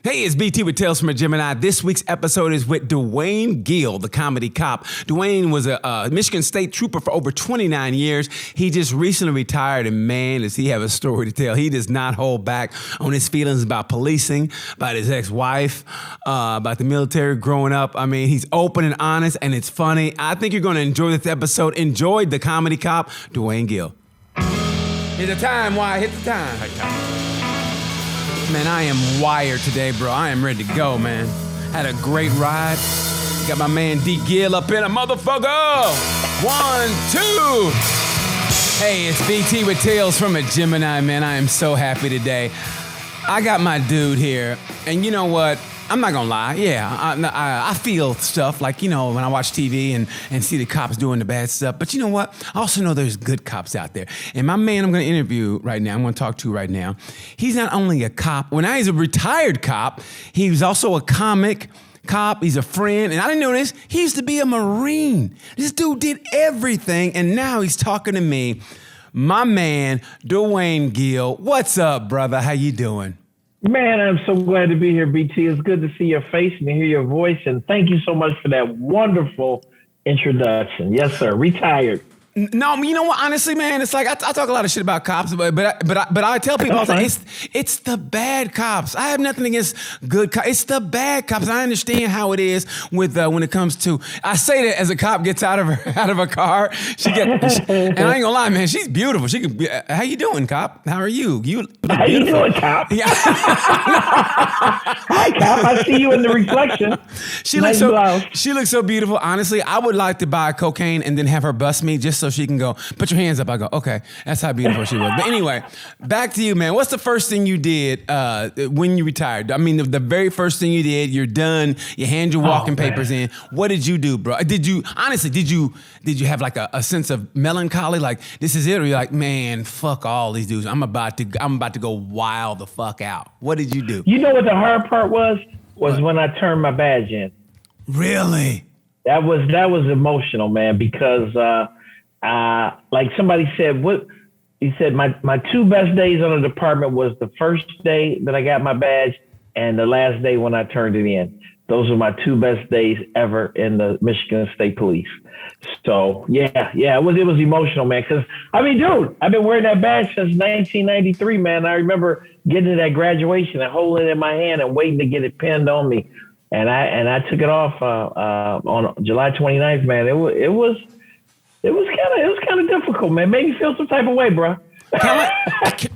Hey, it's BT with Tales from a Gemini. This week's episode is with Dwayne Gill, the comedy cop. Dwayne was a Michigan State trooper for over 29 years. He just recently retired, and man, does he have a story to tell. He does not hold back on his feelings about policing, about his ex-wife, about the military growing up. I mean, he's open and honest, and it's funny. I think you're going to enjoy this episode. Enjoy the comedy cop, Dwayne Gill. Hit the time, why? Hit the time. Man, I am wired today, bro. I am ready to go, man. Had a great ride. Got my man D. Gill up in a motherfucker. 1, 2. Hey, it's BT with Tales from a Gemini, man. I am so happy today. I got my dude here, and you know what? I'm not gonna lie. Yeah, I feel stuff like, you know, when I watch TV and see the cops doing the bad stuff. But you know what? I also know there's good cops out there. And my man I'm gonna interview right now, I'm gonna talk to right now, he's not only a cop. When I was a retired cop, he was also a comic cop. He's a friend. And I didn't know this. He used to be a Marine. This dude did everything. And now he's talking to me. My man, Dwayne Gill. What's up, brother? How you doing? Man, I'm so glad to be here, BT. It's good to see your face and to hear your voice. And thank you so much for that wonderful introduction. Yes, sir. Retired. No, you know what? Honestly, man, it's like I talk a lot of shit about cops, but I tell people all the time, it's the bad cops. I have nothing against good cops. It's the bad cops. I understand how it is with when it comes to. I say that as a cop gets out of a car, and I ain't gonna lie, man, she's beautiful. She can. How you doing, cop? How are you? How you doing, cop? Yeah. Hi, cop. I see you in the reflection. She looks so beautiful. Honestly, I would like to buy cocaine and then have her bust me just so she can go, put your hands up. I go, okay, that's how beautiful she was. But anyway, back to you, man. What's the first thing you did when you retired? I mean, the very first thing you did, you're done, you hand your walking papers in. What did you do, bro? Did you have like a sense of melancholy, like this is it? Or you're like, man, fuck all these dudes. I'm about to go wild the fuck out. What did you do? You know what the hard part was when I turned my badge in. Really? That was emotional, man, because like somebody said, he said my two best days on the department was the first day that I got my badge and the last day when I turned it in. Those were my two best days ever in the Michigan State Police. So yeah, it was emotional, man. Cause I mean, dude, I've been wearing that badge since 1993, man. I remember getting to that graduation and holding it in my hand and waiting to get it pinned on me. And I took it off on July 29th, man. It was kind of difficult, man. Made me feel some type of way, bro. Kind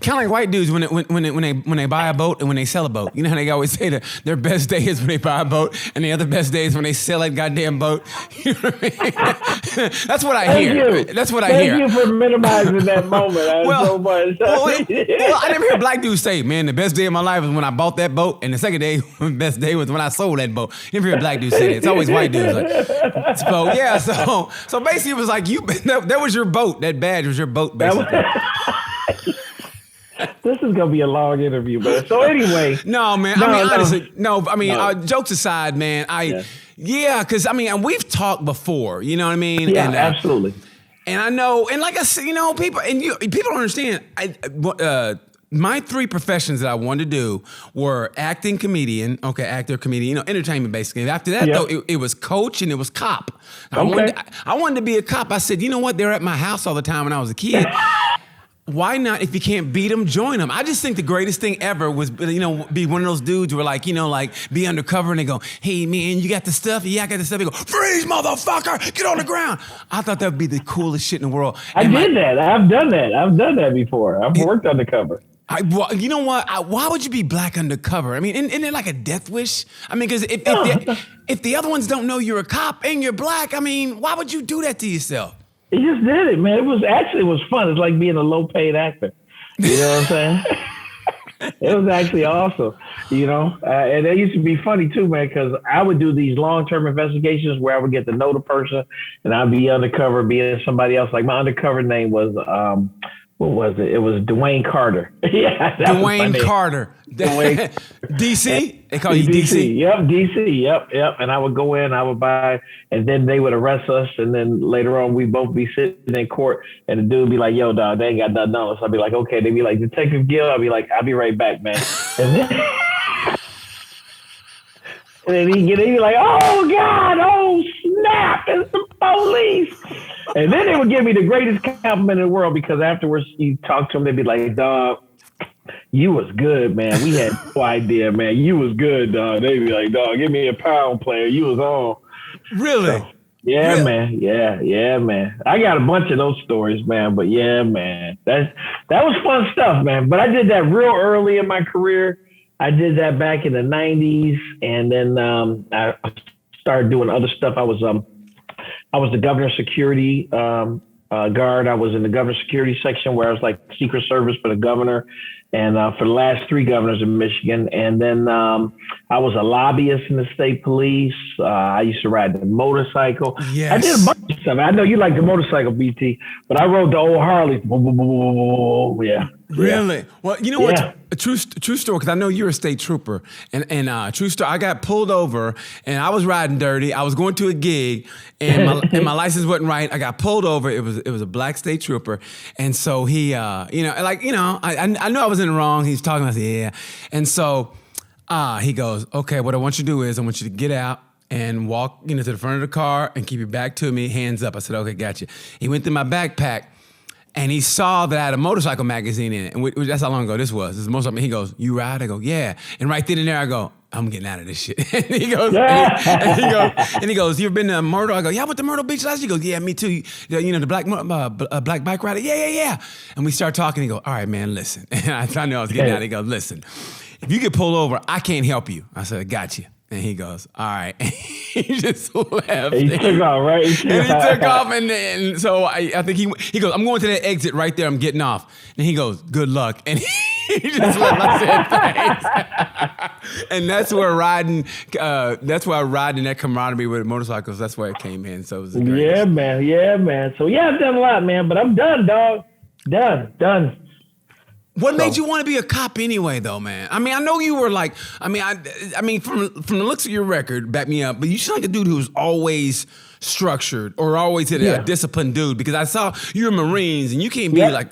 of like white dudes when they buy a boat and when they sell a boat. You know how they always say that their best day is when they buy a boat and the other best day is when they sell that goddamn boat. You know what I mean? That's what I hear. That's what I hear. Thank you for minimizing that moment. So much. well, I never hear black dudes say, man, the best day of my life was when I bought that boat, and the second day, the best day was when I sold that boat. You never hear black dudes say that. It's always white dudes. Like, so yeah, so basically it was like that was your boat. That badge was your boat, basically. This is gonna be a long interview, man. So anyway, honestly, jokes aside, man, because I mean, we've talked before, you know what I mean? Yeah, and, absolutely. And I know, and like I said, you know, people don't understand. My three professions that I wanted to do were actor, comedian, you know, entertainment basically. After that, though, it was coach and it was cop. I wanted to be a cop. I said, you know what? They're at my house all the time when I was a kid. Why not, if you can't beat them, join them? I just think the greatest thing ever was, you know, be one of those dudes who were like, you know, like be undercover and they go, hey, man, you got the stuff? Yeah, I got the stuff. They go, freeze, motherfucker, get on the ground. I thought that would be the coolest shit in the world. I've done that before. I've worked undercover. You know what? Why would you be black undercover? I mean, isn't it like a death wish? I mean, because if the other ones don't know you're a cop and you're black, I mean, why would you do that to yourself? He just did it, man. It was fun. It's like being a low-paid actor. You know what I'm saying? It was actually awesome, you know. And it used to be funny too, man, because I would do these long-term investigations where I would get to know the person, and I'd be undercover, being somebody else. Like my undercover name was what was it? It was Dwayne Carter. Yeah, Dwayne Carter. Dwayne. DC? They call you DC? Yep, DC. Yep. And I would go in, I would buy, and then they would arrest us. And then later on, we'd both be sitting in court, and the dude would be like, yo, dog, they ain't got nothing on us. I'd be like, okay. They'd be like, Detective Gill. I'd be like, I'll be right back, man. And then And then he'd be like, oh, God, oh, snap, it's the police. And then they would give me the greatest compliment in the world because afterwards you talk to them, they'd be like, dog, you was good, man. We had no idea, man. You was good, dog. They'd be like, dog, give me a pound player. You was on. Really? So, yeah, really? Man. Yeah, man. I got a bunch of those stories, man. But yeah, man, that was fun stuff, man. But I did that real early in my career. I did that back in the 90s, and then I started doing other stuff. I was the governor's security guard. I was in the governor's security section where I was like Secret Service for the governor and for the last 3 governors in Michigan. And then I was a lobbyist in the state police. I used to ride the motorcycle. Yes. I did a bunch of stuff. I know you like the motorcycle, BT, but I rode the old Harley. Yeah. Really? Yeah. Well, you know what? A true story, because I know you're a state trooper. And true story, I got pulled over, and I was riding dirty. I was going to a gig, and my license wasn't right. I got pulled over. It was a black state trooper. And so he, I knew I was in the wrong. He's talking. I said, yeah. And so he goes, okay, what I want you to do is I want you to get out and walk to the front of the car and keep your back to me, hands up. I said, okay, gotcha. He went through my backpack. And he saw that I had a motorcycle magazine in it. And that's how long ago this was. This is motorcycle. He goes, you ride? I go, yeah. And right then and there I go, I'm getting out of this shit. And he goes, and he goes, you ever been to Myrtle? I go, yeah, I went to Myrtle Beach last year. He goes, yeah, me too. The black bike rider? Yeah. And we start talking. He goes, all right, man, listen. And I knew I was getting out. He goes, listen, if you get pulled over, I can't help you. I said, I got you. And he goes, all right. And he just left. He took off, right? He took off. And so I think he goes, I'm going to that exit right there. I'm getting off. And he goes, good luck. And he just left. I said, thanks. And that's where riding that camaraderie with motorcycles, that's where it came in. So it was great. Yeah, man. So yeah, I've done a lot, man. But I'm done, dog. Done. What made you want to be a cop anyway, though, man? I mean, I know you were like, I mean, from the looks of your record, back me up, but you seem like a dude who's always structured or always a disciplined dude, because I saw you're Marines and you can't be like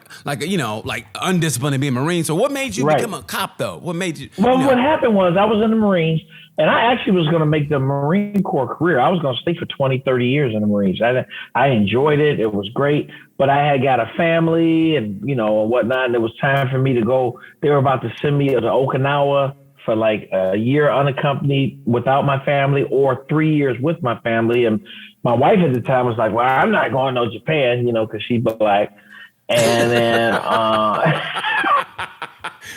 undisciplined and be a Marine. So what made you become a cop, though? What made you? Well, what happened was I was in the Marines, and I actually was going to make the Marine Corps career. I was going to stay for 20, 30 years in the Marines. I enjoyed it. It was great. But I had got a family and, whatnot, and it was time for me to go. They were about to send me to Okinawa for like a year unaccompanied without my family, or 3 years with my family. And my wife at the time was like, well, I'm not going to Japan, because she's black. And then...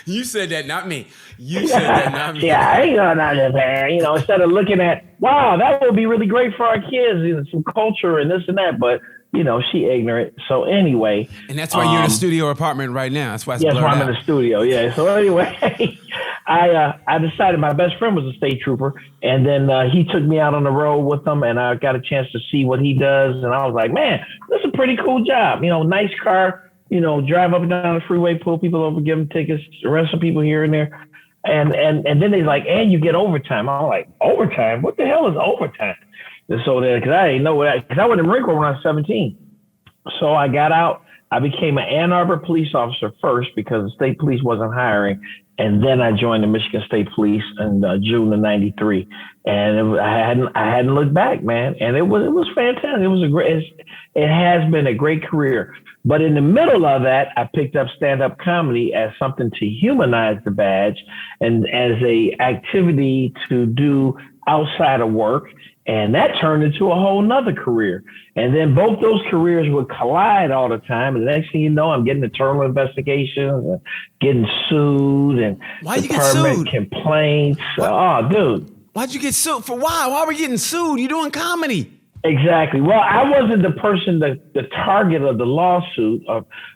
You said that, not me. You said that, not me. Yeah, I ain't going to Japan. Instead of looking at, wow, that would be really great for our kids, some culture and this and that. But, she ignorant. So anyway. And that's why you're in a studio apartment right now. That's why it's blurred out. I'm in the studio, yeah. So anyway, I decided my best friend was a state trooper. And then he took me out on the road with him, and I got a chance to see what he does. And I was like, man, this is a pretty cool job. Nice car, drive up and down the freeway, pull people over, give them tickets, arrest some people here and there. And then they're like, and you get overtime. I'm like, overtime? What the hell is overtime? And so then, because I didn't know what, because I went to the Marine Corps when I was 17. So I got out. I became an Ann Arbor police officer first because the state police wasn't hiring. And then I joined the Michigan State Police in June of '93. And I hadn't looked back, man. And it was fantastic. It has been a great career. But in the middle of that, I picked up stand-up comedy as something to humanize the badge and as a activity to do outside of work. And that turned into a whole nother career. And then both those careers would collide all the time. And the next thing you know, I'm getting internal investigations and getting sued and department complaints. Oh, dude. Why'd you get sued? For why? Why were you getting sued? You're doing comedy. Exactly. Well, I wasn't the person, the target of the lawsuit,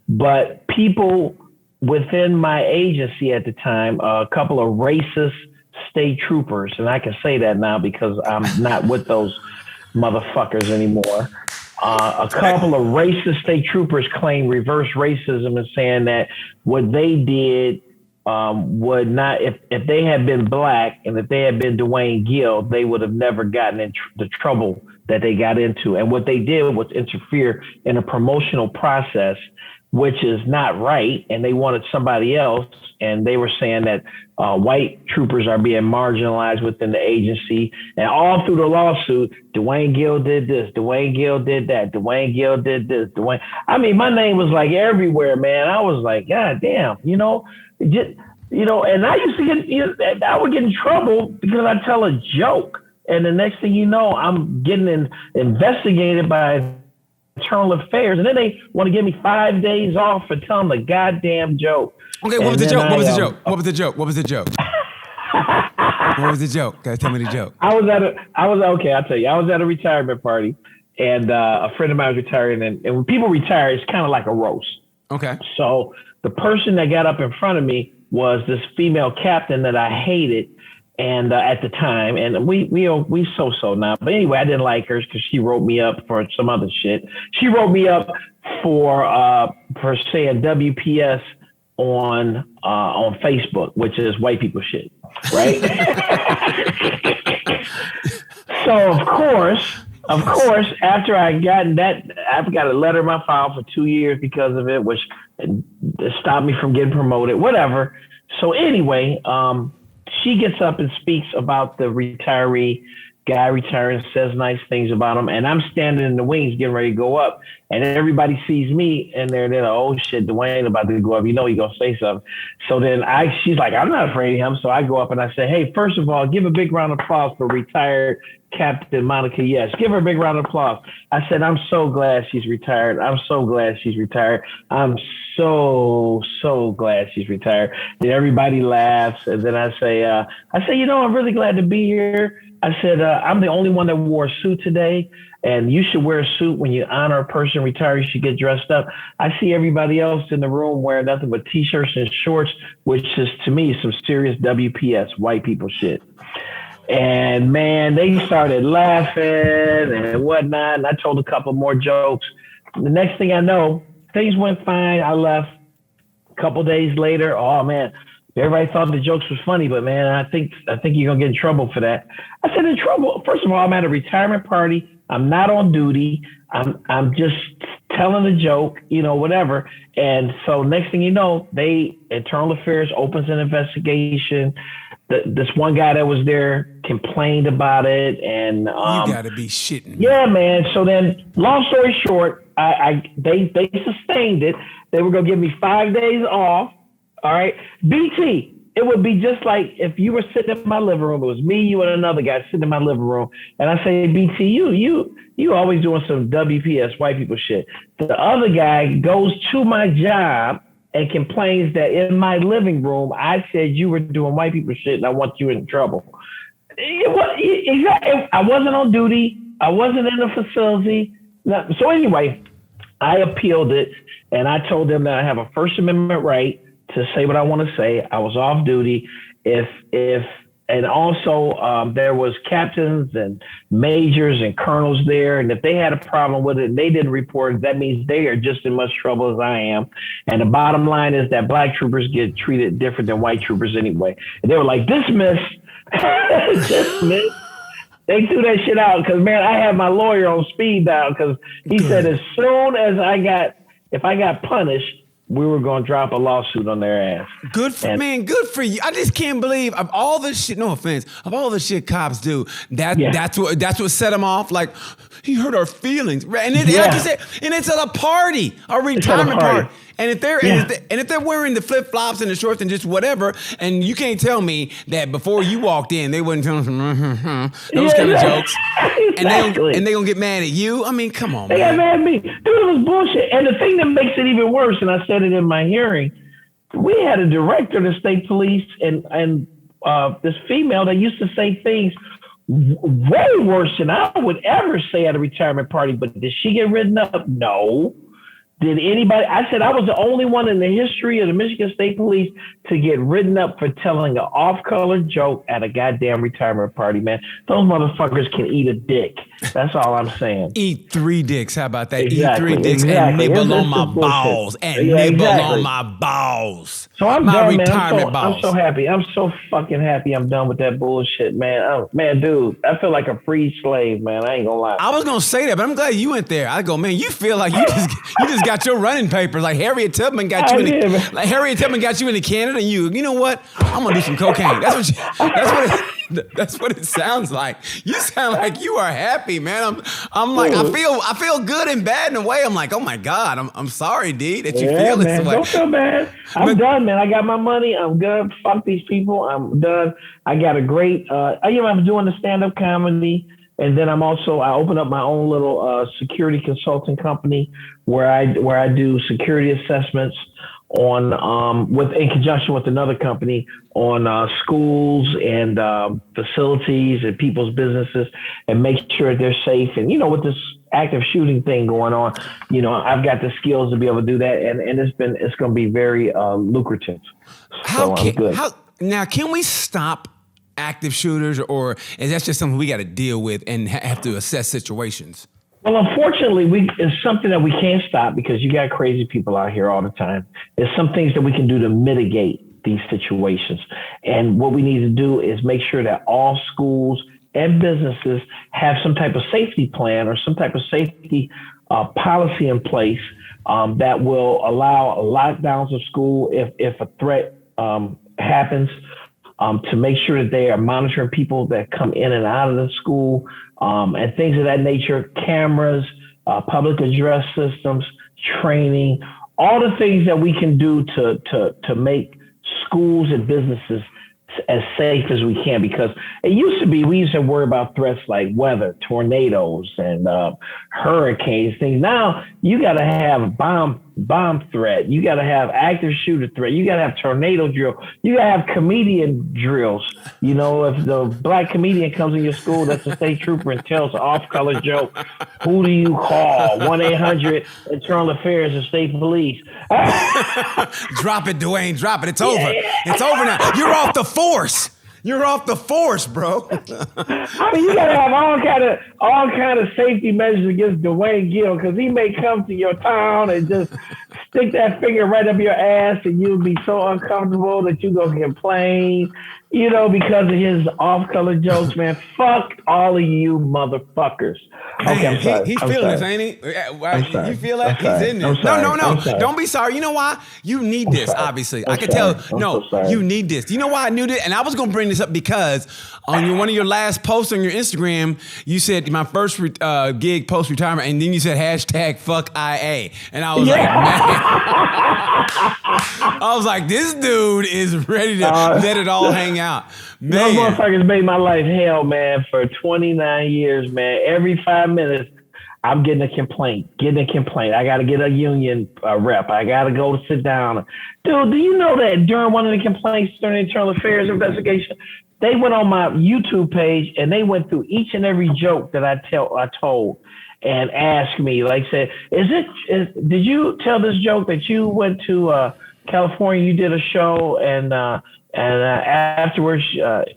but people within my agency at the time, a couple of racist state troopers, and I can say that now because I'm not with those motherfuckers anymore. A couple of racist state troopers claim reverse racism and saying that what they did would not, if they had been black and if they had been Dwayne Gill, they would have never gotten into the trouble that they got into. And what they did was interfere in a promotional process which is not right. And they wanted somebody else. And they were saying that white troopers are being marginalized within the agency. And all through the lawsuit, Dwayne Gill did this, Dwayne Gill did that, Dwayne Gill did this, I mean, my name was like everywhere, man. I was like, God damn, and I used to I would get in trouble because I tell a joke. And the next thing you know, I'm getting investigated by Internal Affairs. And then they want to give me 5 days off for telling the goddamn joke. Okay, what was the joke? What was the joke? What was the joke? What was the joke? What was the joke? Guys, tell me the joke. I'll tell you. I was at a retirement party, and a friend of mine was retiring. And when people retire, it's kind of like a roast. Okay. So the person that got up in front of me was this female captain that I hated, and at the time, and we so now. But anyway, I didn't like her because she wrote me up for some other shit. She wrote me up for saying WPS on Facebook, which is white people shit, right? So of course, after I got that, I've got a letter in my file for 2 years because of it, which stopped me from getting promoted, whatever. So anyway, she gets up and speaks about the retiree guy retiring, says nice things about him, and I'm standing in the wings getting ready to go up, and everybody sees me, and they're like, oh shit, Dwayne about to go up, he's gonna say something. So then she's like, I'm not afraid of him. So I go up and I say, hey, first of all, give a big round of applause for retired Captain Monica. Yes, give her a big round of applause. I said, I'm so glad she's retired. I'm so glad she's retired. I'm so glad she's retired. Then everybody laughs, and then I say, I'm really glad to be here. I said, I'm the only one that wore a suit today, and you should wear a suit when you honor a person retired. You should get dressed up. I see everybody else in the room wearing nothing but T-shirts and shorts, which is, to me, some serious WPS, white people shit. And, man, they started laughing and whatnot, and I told a couple more jokes. The next thing I know, things went fine. I left. A couple days later, oh, man, everybody thought the jokes was funny, but man, I think you're gonna get in trouble for that. I said, in trouble? First of all, I'm at a retirement party. I'm not on duty. I'm just telling a joke, whatever. And so next thing you know, Internal Affairs opens an investigation. This one guy that was there complained about it, and you gotta be shitting. Yeah, man. So then, long story short, they sustained it. They were gonna give me 5 days off. All right, BT, it would be just like if you were sitting in my living room. It was me, you, and another guy sitting in my living room, and I say, BT, you always doing some WPS white people shit. The other guy goes to my job and complains that in my living room I said you were doing white people shit, and I want you in trouble. I wasn't on duty. I wasn't in the facility. So anyway, I appealed it, and I told them that I have a First Amendment right to say what I want to say. I was off duty. And also there was captains and majors and colonels there. And if they had a problem with it and they didn't report it, that means they are just as much trouble as I am. And the bottom line is that black troopers get treated different than white troopers anyway. And they were like, dismiss. Dismiss. They threw that shit out because, man, I had my lawyer on speed dial because he said as soon as if I got punished, we were going to drop a lawsuit on their ass. Good for you. I just can't believe of all the shit, no offense, of all the shit cops do, that's what set them off. Like, he hurt our feelings. And like you said, and it's at a party, a retirement party. And if they're wearing the flip flops and the shorts and just whatever, and you can't tell me that before you walked in, they wouldn't tell them those kind of jokes. Exactly. And they gonna get mad at you. I mean, come on, man. They got mad at me. Dude, it was bullshit. And the thing that makes it even worse, and I said it in my hearing, we had a director of the state police and this female that used to say things way worse than I would ever say at a retirement party. But did she get written up? No. Did anybody? I said I was the only one in the history of the Michigan State Police to get written up for telling an off-color joke at a goddamn retirement party, man. Those motherfuckers can eat a dick. That's all I'm saying. Eat 3 dicks. How about that? Exactly. Eat 3 dicks and nibble on my balls. And nibble on my balls. So I'm done, man. I'm so happy. I'm so fucking happy I'm done with that bullshit, man. Oh, man, dude, I feel like a free slave, man. I ain't gonna lie. I was gonna say that, but I'm glad you went there. I go, man, you feel like you just got your running papers. Like Harriet Tubman got you into Canada. And you know what? I'm gonna do some cocaine. That's what it sounds like. You sound like you are happy, man. I'm like, I feel good and bad in a way. I'm like, oh my God, I'm sorry, D, that you feel this way. Don't feel bad. I'm done, man. I got my money. I'm good. Fuck these people. I'm done. I got a great, I'm doing the stand-up comedy. And then I opened up my own little security consulting company where I do security assessments on in conjunction with another company on schools and facilities and people's businesses, and make sure they're safe. And with this active shooting thing going on, I've got the skills to be able to do that, and it's going to be very lucrative. Now can we stop active shooters, or is that just something we got to deal with and have to assess situations? Well, unfortunately, it's something that we can't stop because you got crazy people out here all the time. There's some things that we can do to mitigate these situations. And what we need to do is make sure that all schools and businesses have some type of safety plan or some type of safety policy in place that will allow lockdowns of school if a threat happens, to make sure that they are monitoring people that come in and out of the school, and things of that nature, cameras, public address systems, training, all the things that we can do to make schools and businesses as safe as we can, because we used to worry about threats like weather, tornadoes, and hurricanes, things. Now you got to have a bomb threat. You got to have active shooter threat. You got to have tornado drill. You got to have comedian drills. If the black comedian comes in your school that's a state trooper and tells an off-color joke, who do you call? 1-800 Internal Affairs of State Police. Drop it, Dwayne. Drop it. It's over. It's over now. You're off the force. You're off the force, bro. I mean, you gotta have all kind of safety measures against Dwayne Gill, because he may come to your town and just stick that finger right up your ass, and you'll be so uncomfortable that you gonna complain, because of his off-color jokes, man. Fuck all of you motherfuckers. Okay, I'm sorry. He's feeling this, ain't he? You feel that? He's in this. No. Don't be sorry. You know why? You need this, obviously. I can tell. You need this. You know why I knew this? And I was going to bring this up because on one of your last posts on your Instagram, you said my first gig post-retirement, and then you said hashtag fuck IA. And I was like, man. I was like, this dude is ready to let it all hang out. Man. Those motherfuckers made my life hell, man, for 29 years, man. Every 5 minutes, I'm getting a complaint. I got to get a union rep. I got to go sit down. Dude, do you know that during one of the complaints during the Internal Affairs investigation, they went on my YouTube page and they went through each and every joke that I told and asked me, like, said, did you tell this joke that you went to California, you did a show, and afterwards,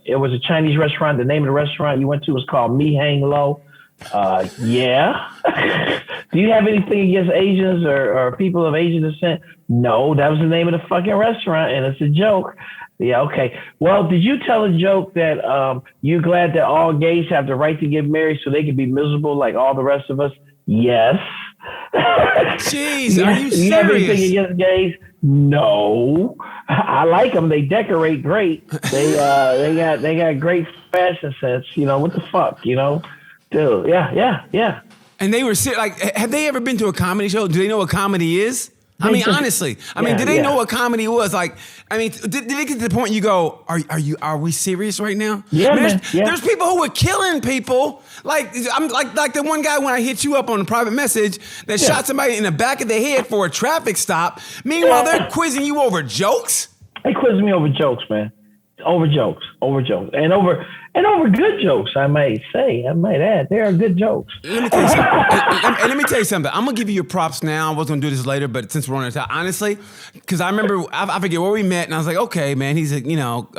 it was a Chinese restaurant. The name of the restaurant you went to was called Me Hang Low. Yeah. Do you have anything against Asians or people of Asian descent? No, that was the name of the fucking restaurant, and it's a joke. Yeah, okay. Well, did you tell a joke that you're glad that all gays have the right to get married so they can be miserable like all the rest of us? Yes. Jeez, are you serious? You have anything against gays? No. I like them. They decorate great. They got great fashion sense. What the fuck? Dude. Yeah. And they were like, have they ever been to a comedy show? Do they know what comedy is? I mean, honestly. Did they know what comedy was? Like, did it get to the point you go, are we serious right now? Yeah, man. There's people who were killing people. Like, I'm like the one guy when I hit you up on a private message that shot somebody in the back of the head for a traffic stop. Meanwhile, they're quizzing you over jokes. They quiz me over jokes, man. Over jokes, and over good jokes. I might add, there are good jokes. Let me tell you something. Let me tell you something. I'm gonna give you your props now. I was gonna do this later, but since we're on the top, honestly, because I remember I forget where we met, and I was like, okay, man, he's a, don't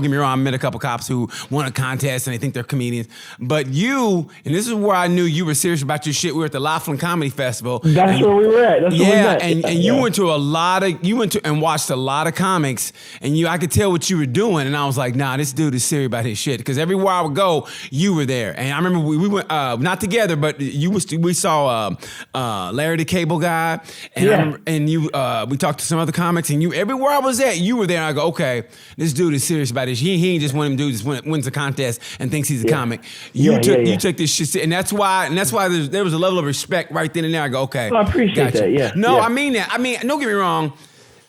get me wrong. I met a couple cops who won a contest and they think they're comedians, but you, and this is where I knew you were serious about your shit. We were at the Laughlin Comedy Festival. That's where we were at. You went and you went to and watched a lot of comics, and I could tell what what you were doing, and I was like, nah, this dude is serious about his shit. Because everywhere I would go, you were there. And I remember we went, not together, but we saw Larry the Cable Guy, and we talked to some other comics, and everywhere I was at, you were there. And I go, okay, this dude is serious about this. He ain't just one of them dudes that wins a contest and thinks he's a comic. You took this shit, and that's why there was a level of respect right then and there. I go, okay, I appreciate that. Yeah. No, I mean that. I mean, don't get me wrong.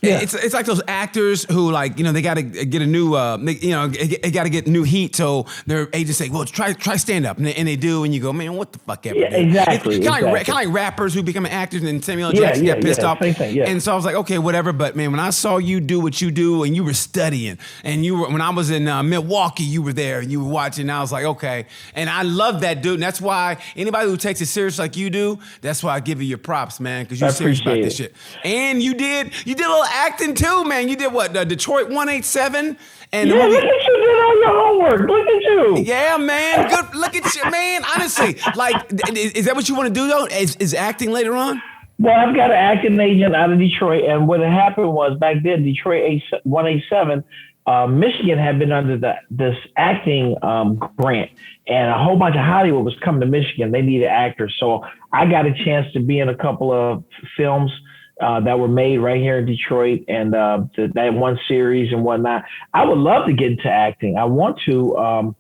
Yeah. It's like those actors who, like, they got to get a new they got to get new heat, so their agents say, well, try stand up, and they do, and you go, man, what the fuck ever. Yeah, exactly. Kind of like rappers who become actors, and Samuel Jackson got pissed off. Same thing, and so I was like, okay, whatever. But man, when I saw you do what you do, and you were studying, and when I was in Milwaukee, you were there and you were watching. And I was like, okay, and I love that dude. And that's why anybody who takes it serious like you do, that's why I give you your props, man, because you're serious about this shit. And you did a little acting too, man. You did what? Detroit 187. And look at you did all your homework. Look at you. Yeah, man. Good. Look at you, man. Honestly, like, is that what you want to do though? Is acting later on? Well, I've got an acting agent out of Detroit, and what had happened was back then, Detroit 187, Michigan had been under this acting grant, and a whole bunch of Hollywood was coming to Michigan. They needed actors, so I got a chance to be in a couple of films that were made right here in Detroit, and that one series and whatnot. I would love to get into acting. I want to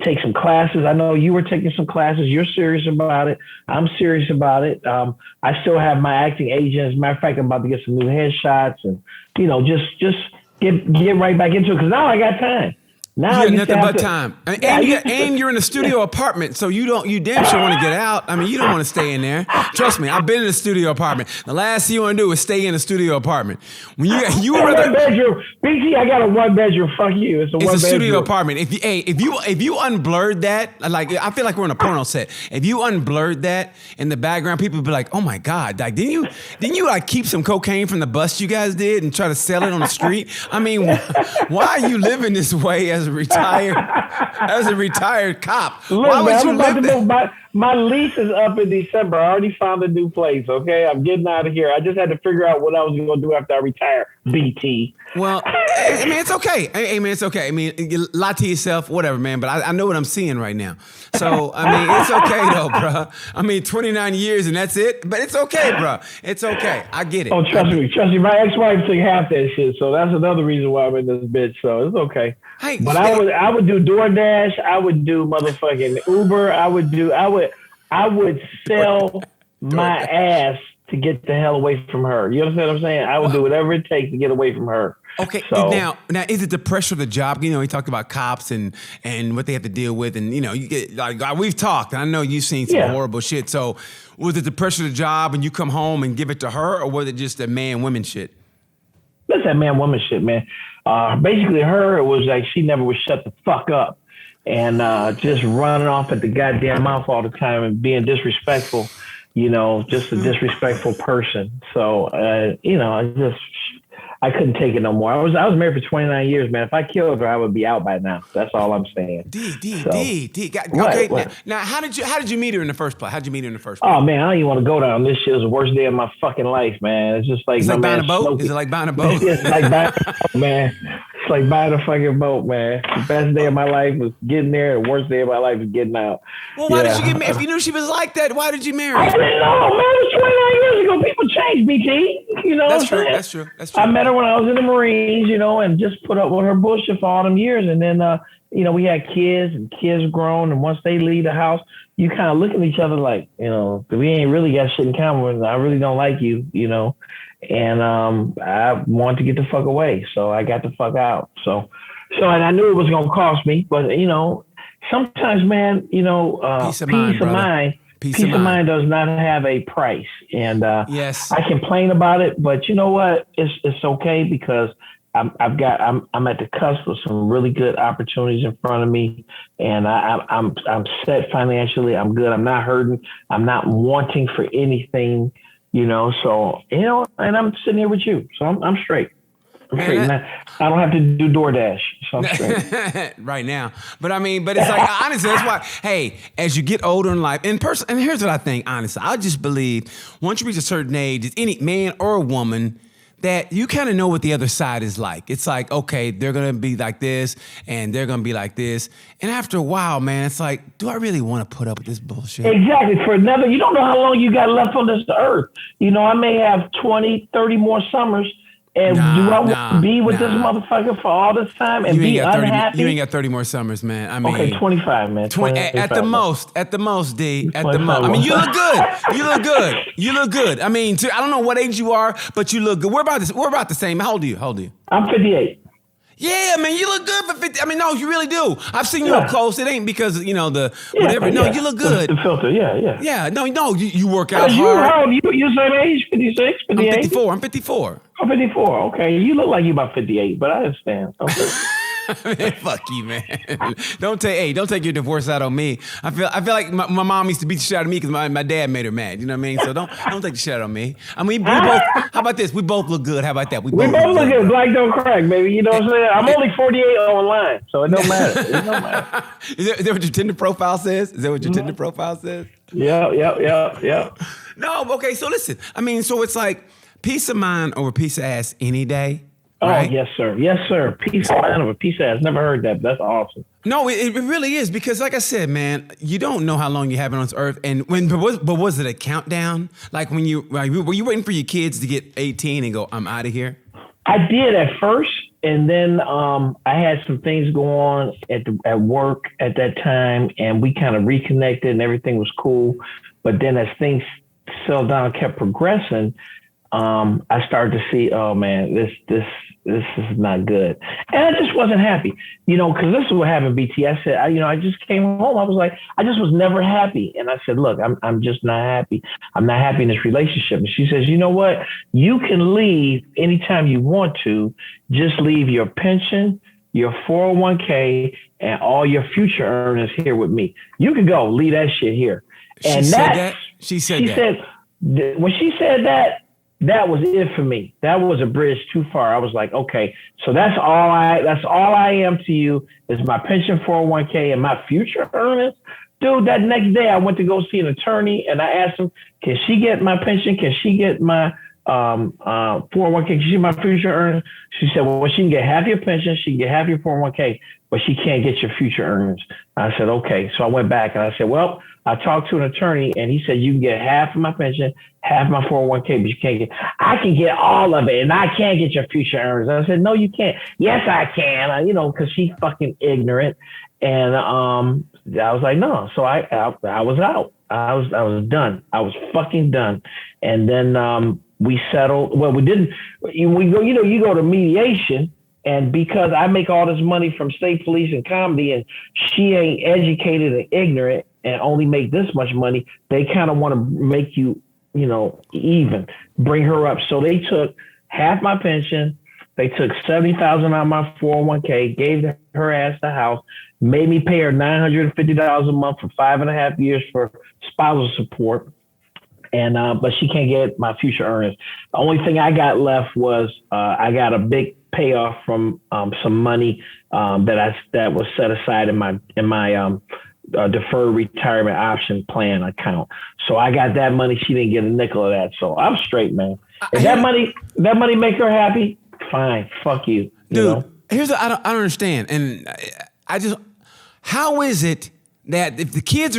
take some classes. I know you were taking some classes. You're serious about it. I'm serious about it. I still have my acting agent. As a matter of fact, I'm about to get some new headshots and, just get right back into it, because now I got time. Now you got nothing but time. And you're in a studio apartment, so you damn sure want to get out. I mean, you don't want to stay in there. Trust me, I've been in a studio apartment. The last thing you want to do is stay in a studio apartment. When you were one bedroom. BT, I got a one bedroom. Fuck you. It's a studio apartment. If you unblurred that, like, I feel like we're in a porno set. If you unblurred that in the background, people would be like, "Oh my God, like, didn't you like keep some cocaine from the bust you guys did and try to sell it on the street?" I mean, why are you living this way as a retired cop? Look, Why would man, you live there? My lease is up in December. I already found a new place, okay? I'm getting out of here. I just had to figure out what I was going to do after I retire, BT. Well, I mean, it's okay. Hey, man, it's okay. I mean, you lie to yourself, whatever, man. But I know what I'm seeing right now. So, I mean, it's okay, though, bro. I mean, 29 years and that's it. But it's okay, bro. It's okay. I get it. Oh, trust me. My ex-wife took half that shit. So that's another reason why I'm in this bitch. So it's okay. Hey, but I would do DoorDash. I would do motherfucking Uber. I would sell my ass to get the hell away from her. You understand what I'm saying? I would do whatever it takes to get away from her. Okay, so, now is it the pressure of the job? He talked about cops and what they have to deal with, and you get, like, we've talked, and I know you've seen some horrible shit. So was it the pressure of the job and you come home and give it to her, or was it just the man-woman shit? That's that man-woman shit, man. Basically, her, it was like she never would shut the fuck up and just running off at the goddamn mouth all the time and being disrespectful, just a disrespectful person. So, I couldn't take it no more. I was married for 29 years, man. If I killed her, I would be out by now. That's all I'm saying. Okay, what? Now how did you meet her in the first place? How'd you meet her in the first place? Oh man, I don't even want to go down. This shit was the worst day of my fucking life, man. It's just like, buying a boat. Is it like buying a boat? It's like buying a boat, man. It's like buying a fucking boat, man. The best day of my life was getting there. The worst day of my life was getting out. Well, why did you get married? If you knew she was like that, why did you marry her? I didn't know, man. It was 29 years ago. People change, BT. That's true. I met her when I was in the Marines, and just put up with her bullshit for all them years. And then, we had kids, and kids grown. And once they leave the house, you kind of look at each other like, we ain't really got shit in common. I really don't like you, And I wanted to get the fuck away. So I got the fuck out. So and I knew it was going to cost me. But, sometimes, man, peace of mind. Peace of mind does not have a price. And yes, I complain about it, but you know what? It's okay, because I'm at the cusp of some really good opportunities in front of me, and I'm set financially. I'm good. I'm not hurting. I'm not wanting for anything, So and I'm sitting here with you, so I'm straight. I don't have to do DoorDash, so I'm straight. Right now. But it's like, honestly, that's why, hey, as you get older in life, and here's what I think, honestly, I just believe once you reach a certain age, it's any man or a woman, that you kind of know what the other side is like. It's like, okay, they're going to be like this and they're going to be like this. And after a while, man, it's like, do I really want to put up with this bullshit? Exactly. You don't know how long you got left on this earth. I may have 20, 30 more summers. And do I want to be with this motherfucker for all this time and be unhappy? You ain't got 30 more summers, man. I mean, okay, 25, man. 20, at the most, D. At the most. I mean, you look good. You look good. I mean, I don't know what age you are, but you look good. We're about the same. How old are you? I'm 58. Yeah, man, you look good for 50. I mean, no, you really do. I've seen you up close. It ain't because, whatever. No, you look good. The filter, yeah. Yeah, no, you work out hard. You same age, 56, 58? I'm 54. Oh, 54. Okay. You look like you about 58, but I understand. Okay. Man, fuck you, man. Don't take your divorce out on me. I feel like my mom used to beat the shit out of me because my dad made her mad. You know what I mean? So don't take the shit out on me. I mean, we both. How about this? We both look good. How about that? We both look good. Black don't crack, baby. You know what I'm saying? I'm only 48 online, so it don't matter. It don't matter. Is that what your Tinder profile says? Tinder profile says? Yeah. No, okay. So listen. I mean, so it's like peace of mind over piece of ass any day. Oh, right? Yes, sir. Peace of mind over piece of ass. Never heard that, but that's awesome. No, it really is because, like I said, man, you don't know how long you have it on this earth. And but was it a countdown? Like were you waiting for your kids to get 18 and go, I'm out of here? I did at first, and then I had some things go on at work at that time, and we kind of reconnected, and everything was cool. But then as things settled down, kept progressing, I started to see, oh man, this is not good. And I just wasn't happy, because this is what happened, BT. I said, I just came home. I was like, I just was never happy. And I said, look, I'm just not happy. I'm not happy in this relationship. And she says, you know what? You can leave anytime you want to. Just leave your pension, your 401k, and all your future earnings here with me. You can go leave that shit here. She said that? She said when she said that, that was it for me. That was a bridge too far. I was like, okay, so that's all I am to you is my pension, 401k, and my future earnings. Dude, that next day I went to go see an attorney and I asked him, can she get my pension? Can she get my 401k? Can she get my future earnings? She said, well, she can get half your pension, she can get half your 401k, but she can't get your future earnings. I said, okay. So I went back and I said, well, I talked to an attorney and he said, you can get half of my pension, half my 401k, but you can't get, I can get all of it and I can't get your future earnings. I said, no, you can't. Yes, I can, cause she's fucking ignorant. And I was like, no. So I was out. I was done. I was fucking done. And then we settled. Well, we didn't, we go, you go to mediation. And because I make all this money from state police and comedy and she ain't educated and ignorant and only make this much money, they kind of want to make you, even, bring her up. So they took half my pension. They took $70,000 out of my 401k, gave her ass the house, made me pay her $950 a month for 5.5 years for spousal support. And but she can't get my future earnings. The only thing I got left was I got a big payoff from some money that was set aside in my deferred retirement option plan account. So I got that money. She didn't get a nickel of that. So I'm straight, man. If that money make her happy, fine. Fuck you. Dude, here's what I don't understand. And I just, how is it that if the kids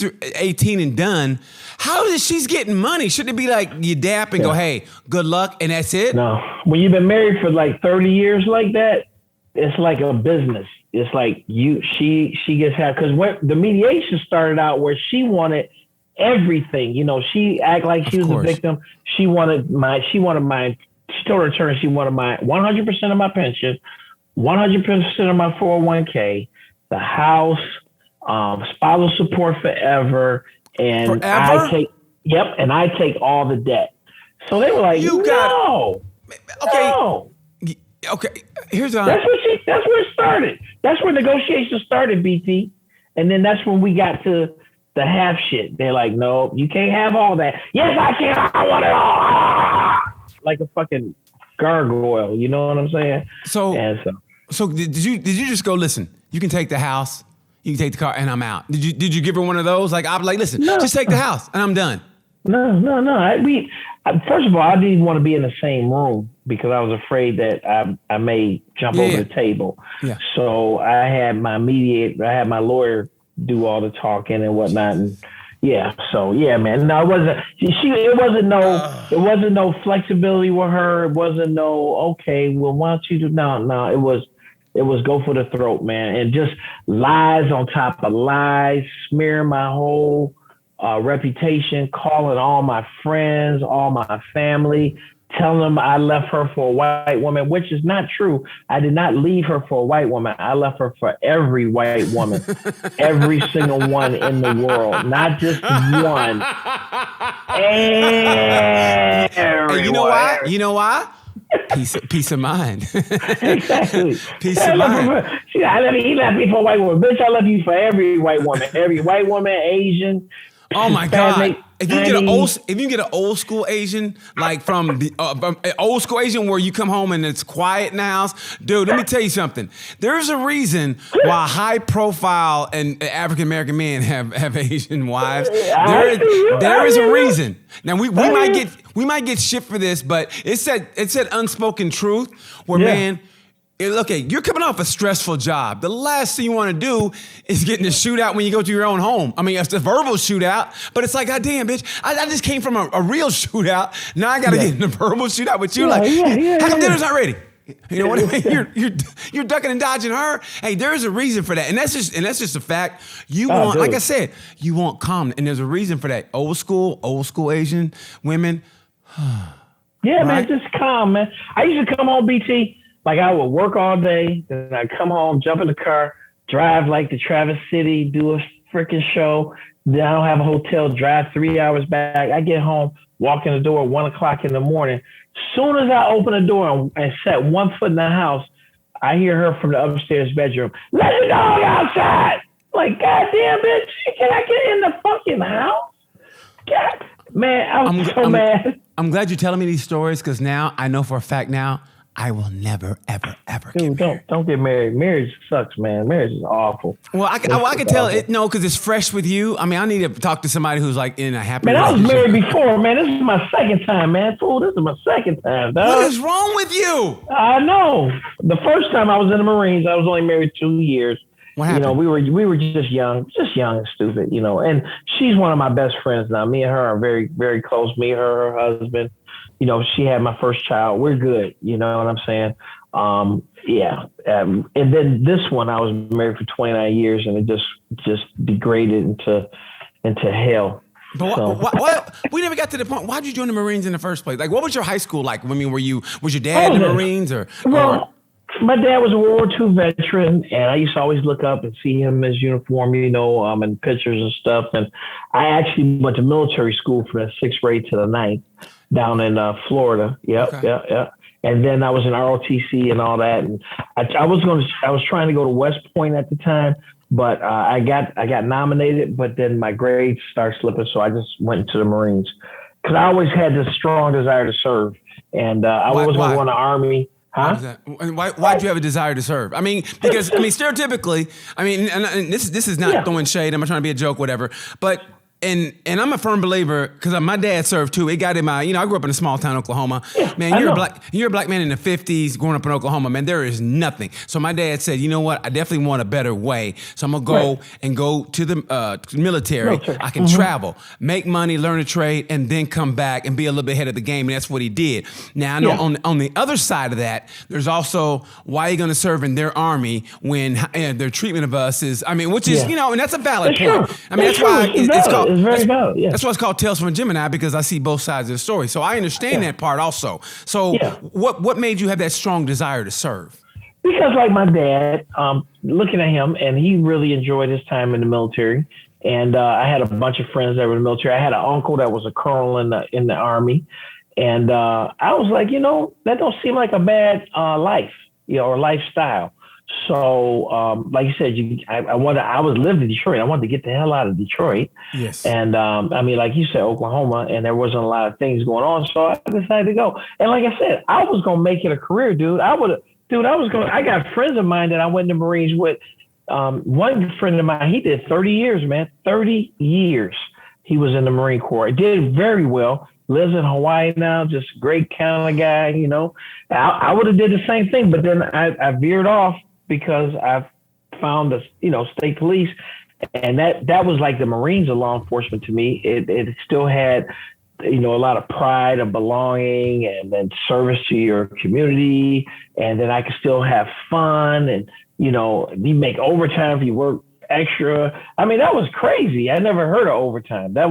are 18 and done, how is she's getting money? Shouldn't it be like you dap and go, hey, good luck, and that's it? No. When you've been married for like 30 years like that, it's like a business. It's like she gets half, because when the mediation started out where she wanted everything, she act like she was a victim. She told her attorney she wanted my 100% of my pension, 100% of my 401k, the house, spousal support forever, and I take all the debt. So they were like, no. Okay, here's that's where it started. That's where negotiations started, BT. And then that's when we got to the half shit. They're like, no, you can't have all that. Yes, I can. I want it all. Like a fucking gargoyle. You know what I'm saying? So did you just go, listen, you can take the house, you can take the car, and I'm out. Did you give her one of those? Like, I'm like, listen, just take the house and I'm done. First of all, I didn't want to be in the same room because I was afraid that I may jump over the table. Yeah. So I had my lawyer do all the talking and whatnot. And so man. No, it wasn't no flexibility with her. It wasn't no, okay, well, why don't you do, no, it was go for the throat, man. And just lies on top of lies, smearing my whole reputation, calling all my friends, all my family, telling them I left her for a white woman, which is not true. I did not leave her for a white woman. I left her for every white woman, every single one in the world, not just one. Hey, you know why? You know why? Peace of mind. Exactly. Peace of mind. He left me for a white woman. Bitch, I love you for every white woman. Every white woman, Asian. Oh my God! If you get an old school Asian, like from the old school Asian where you come home and it's quiet in the house, dude, let me tell you something. There's a reason why high profile and African American men have Asian wives. There is a reason. Now we might get shit for this, but it said unspoken truth where man. Okay, you're coming off a stressful job. The last thing you want to do is get in a shootout when you go to your own home. I mean, it's a verbal shootout, but it's like, God damn, bitch, I just came from a real shootout. Now I got to get in a verbal shootout with you. How come dinner's not ready? You know what I mean? You're ducking and dodging her. Hey, there's a reason for that, and that's just a fact. You want, like I said, you want calm, and there's a reason for that. Old school Asian women. Yeah, right? Man, just calm, man. I used to come home, BT. Like I would work all day, then I'd come home, jump in the car, drive like to Traverse City, do a freaking show. Then I don't have a hotel, drive 3 hours back. I get home, walk in the door at 1 o'clock in the morning. Soon as I open the door and set one foot in the house, I hear her from the upstairs bedroom, "Let the dog outside." Like, goddamn, bitch, can I get in the fucking house? God, man, I was so mad. I'm glad you're telling me these stories because now I know for a fact now I will never, ever, ever get married. Don't get married. Marriage sucks, man. Marriage is awful. Well, I can tell it, no, because it's fresh with you. I mean, I need to talk to somebody who's like in a happy relationship. Man, I was married before, man. This is my second time, man. Fool, this is my second time, dog. What is wrong with you? I know. The first time I was in the Marines, I was only married 2 years. What happened? You know, we were just young and stupid, you know. And she's one of my best friends now. Me and her are very, very close. Me, her husband. You know, she had my first child. We're good. You know what I'm saying? And then this one, I was married for 29 years, and it just degraded into hell. But what? We never got to the point. Why'd you join the Marines in the first place? Like, what was your high school like? I mean, was your dad in the Marines or? My dad was a World War II veteran, and I used to always look up and see him in his uniform, you know, in pictures and stuff. And I actually went to military school from the 6th grade to the 9th down in Florida. Yeah. And then I was in ROTC and all that. And I was trying to go to West Point at the time, but I got nominated, but then my grades started slipping, so I just went into the Marines because I always had this strong desire to serve, and I was going to go in the Army. Huh? Why do you have a desire to serve? I mean, because stereotypically, I mean, and this is not throwing shade. I'm not trying to be a joke, whatever. But and I'm a firm believer because my dad served too. It got in my, I grew up in a small town, Oklahoma. Man, you're a black man in the 50s growing up in Oklahoma. Man, there is nothing. So my dad said, you know what? I definitely want a better way. So I'm gonna go to the military. I can travel, make money, learn a trade, and then come back and be a little bit ahead of the game. And that's what he did. Now I know on the other side of that, there's also why are you going to serve in their army when their treatment of us is, I mean, which is and that's a valid point. True. I mean, that's why it's called. It's very valid, yeah. That's why it's called Tales from a Gemini, because I see both sides of the story. So I understand that part also. So what made you have that strong desire to serve? Because like my dad, looking at him, and he really enjoyed his time in the military. And I had a bunch of friends that were in the military. I had an uncle that was a colonel in the Army. And I was like, that don't seem like a bad life, or lifestyle. So, like you said, I was living in Detroit. I wanted to get the hell out of Detroit. Yes. And, I mean, like you said, Oklahoma, and there wasn't a lot of things going on. So I decided to go. And like I said, I was going to make it a career, dude. I got friends of mine that I went to Marines with. One friend of mine, he did 30 years, man, 30 years. He was in the Marine Corps. He did very well. Lives in Hawaii now, just great kind of guy, you know. I would have did the same thing, but then I veered off because I found the, you know, state police, and that was like the Marines of law enforcement to me. It still had, you know, a lot of pride of belonging and then service to your community, and then I could still have fun, and you know, you make overtime if you work extra. I mean, that was crazy. I never heard of overtime. That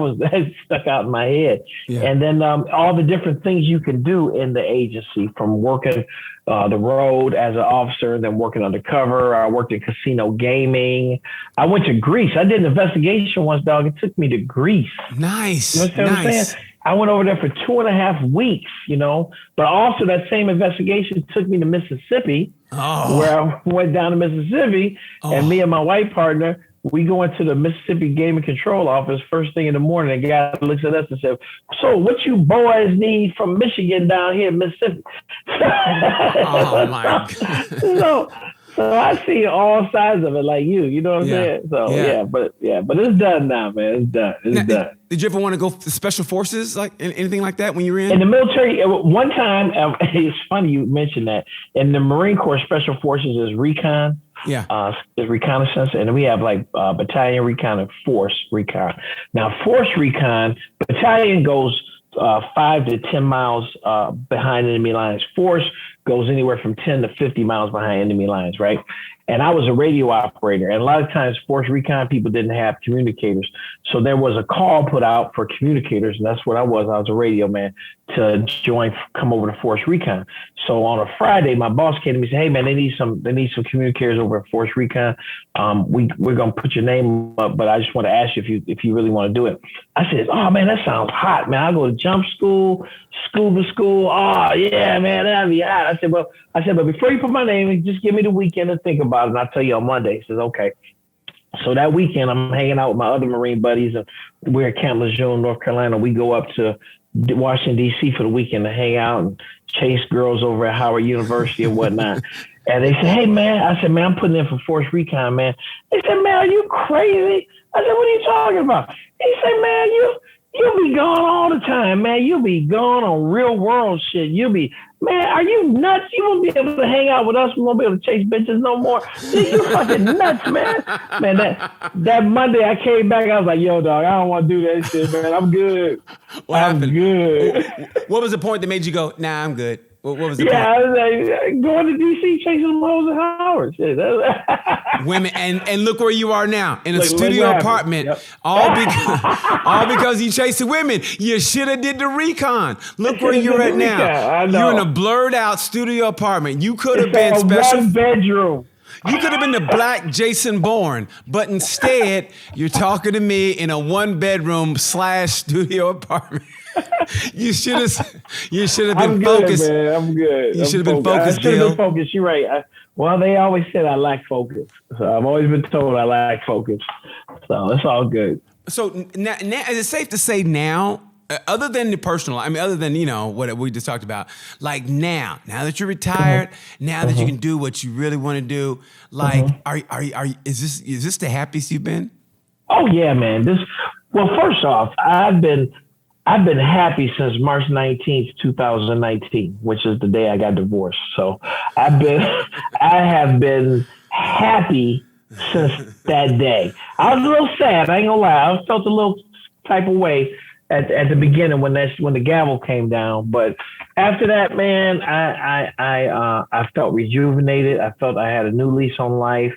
stuck out in my head. Yeah. And then all the different things you can do in the agency, from working the road as an officer, and then working undercover. I worked in casino gaming. I went to Greece. I did an investigation once, dog. It took me to Greece. Nice. You know what I'm saying? I went over there for 2.5 weeks, you know, but also that same investigation took me to Mississippi, where I went down to Mississippi, and me and my white partner, we go into the Mississippi Gaming Control Office first thing in the morning. And the guy looks at us and says, "So what you boys need from Michigan down here in Mississippi?" Oh my God. So I see all sides of it, like you know what I'm saying? So but it's done now, man. It's done. It's done. Did you ever want to go to special forces, like anything like that when you were in? In the military, one time, it's funny you mentioned that. In the Marine Corps, special forces is recon. Yeah. There's reconnaissance, and then we have like battalion recon and force recon. Now, force recon, battalion goes 5 to 10 miles behind enemy lines. Force goes anywhere from 10 to 50 miles behind enemy lines, right? And I was a radio operator, and a lot of times force recon people didn't have communicators. So there was a call put out for communicators, and that's what I was. I was a radio man to come over to force recon. So on a Friday, my boss came to me and said, "Hey man, they need some communicators over at force recon. We're gonna put your name up, but I just want to ask you if you really want to do it." I said, "Oh man, that sounds hot, man. I go to jump school, scuba school. Oh yeah, man, that'd be hot." I said, but before you put my name in, just give me the weekend to think about it, and I'll tell you on Monday." He says, "Okay." So that weekend, I'm hanging out with my other Marine buddies, and we're at Camp Lejeune, North Carolina. We go up to Washington, D.C. for the weekend to hang out and chase girls over at Howard University and whatnot. And they said, "Hey, man." I said, "Man, I'm putting in for Force Recon, man." They said, "Man, are you crazy?" I said, "What are you talking about?" He said, "Man, you'll be gone all the time, man. You'll be gone on real world shit. Man, are you nuts? You won't be able to hang out with us. We won't be able to chase bitches no more. You fucking nuts, man." Man, that Monday I came back, I was like, "Yo, dog, I don't want to do that shit, man. I'm good. I'm good." What was the point that made you go, "Nah, I'm good"? What was the point? I was like, going to D.C. chasing them hoes at Howard. Shit. Women, and look where you are now, in a studio apartment. Yep. All because you chasing women. You should have did the recon. Look where you're at now. You're in a blurred out studio apartment. You could have been special. One bedroom. You could have been the black Jason Bourne, but instead you're talking to me in a 1-bedroom / studio apartment. You should have been focused. Man. I'm good. You should have been focused, Gill. I should have been focused. You're right. Well, they always said I lack focus. So I've always been told I lack focus. So it's all good. So now is it safe to say now, other than the personal, I mean, other than, you know, what we just talked about, like now that you're retired, now that you can do what you really want to do, like, is this the happiest you've been? Oh yeah, man. Well, first off, I've been happy since March 19th, 2019, which is the day I got divorced. So I have been happy since that day. I was a little sad. I ain't gonna lie. I felt a little type of way at the beginning when the gavel came down. But after that, man, I felt rejuvenated. I felt I had a new lease on life.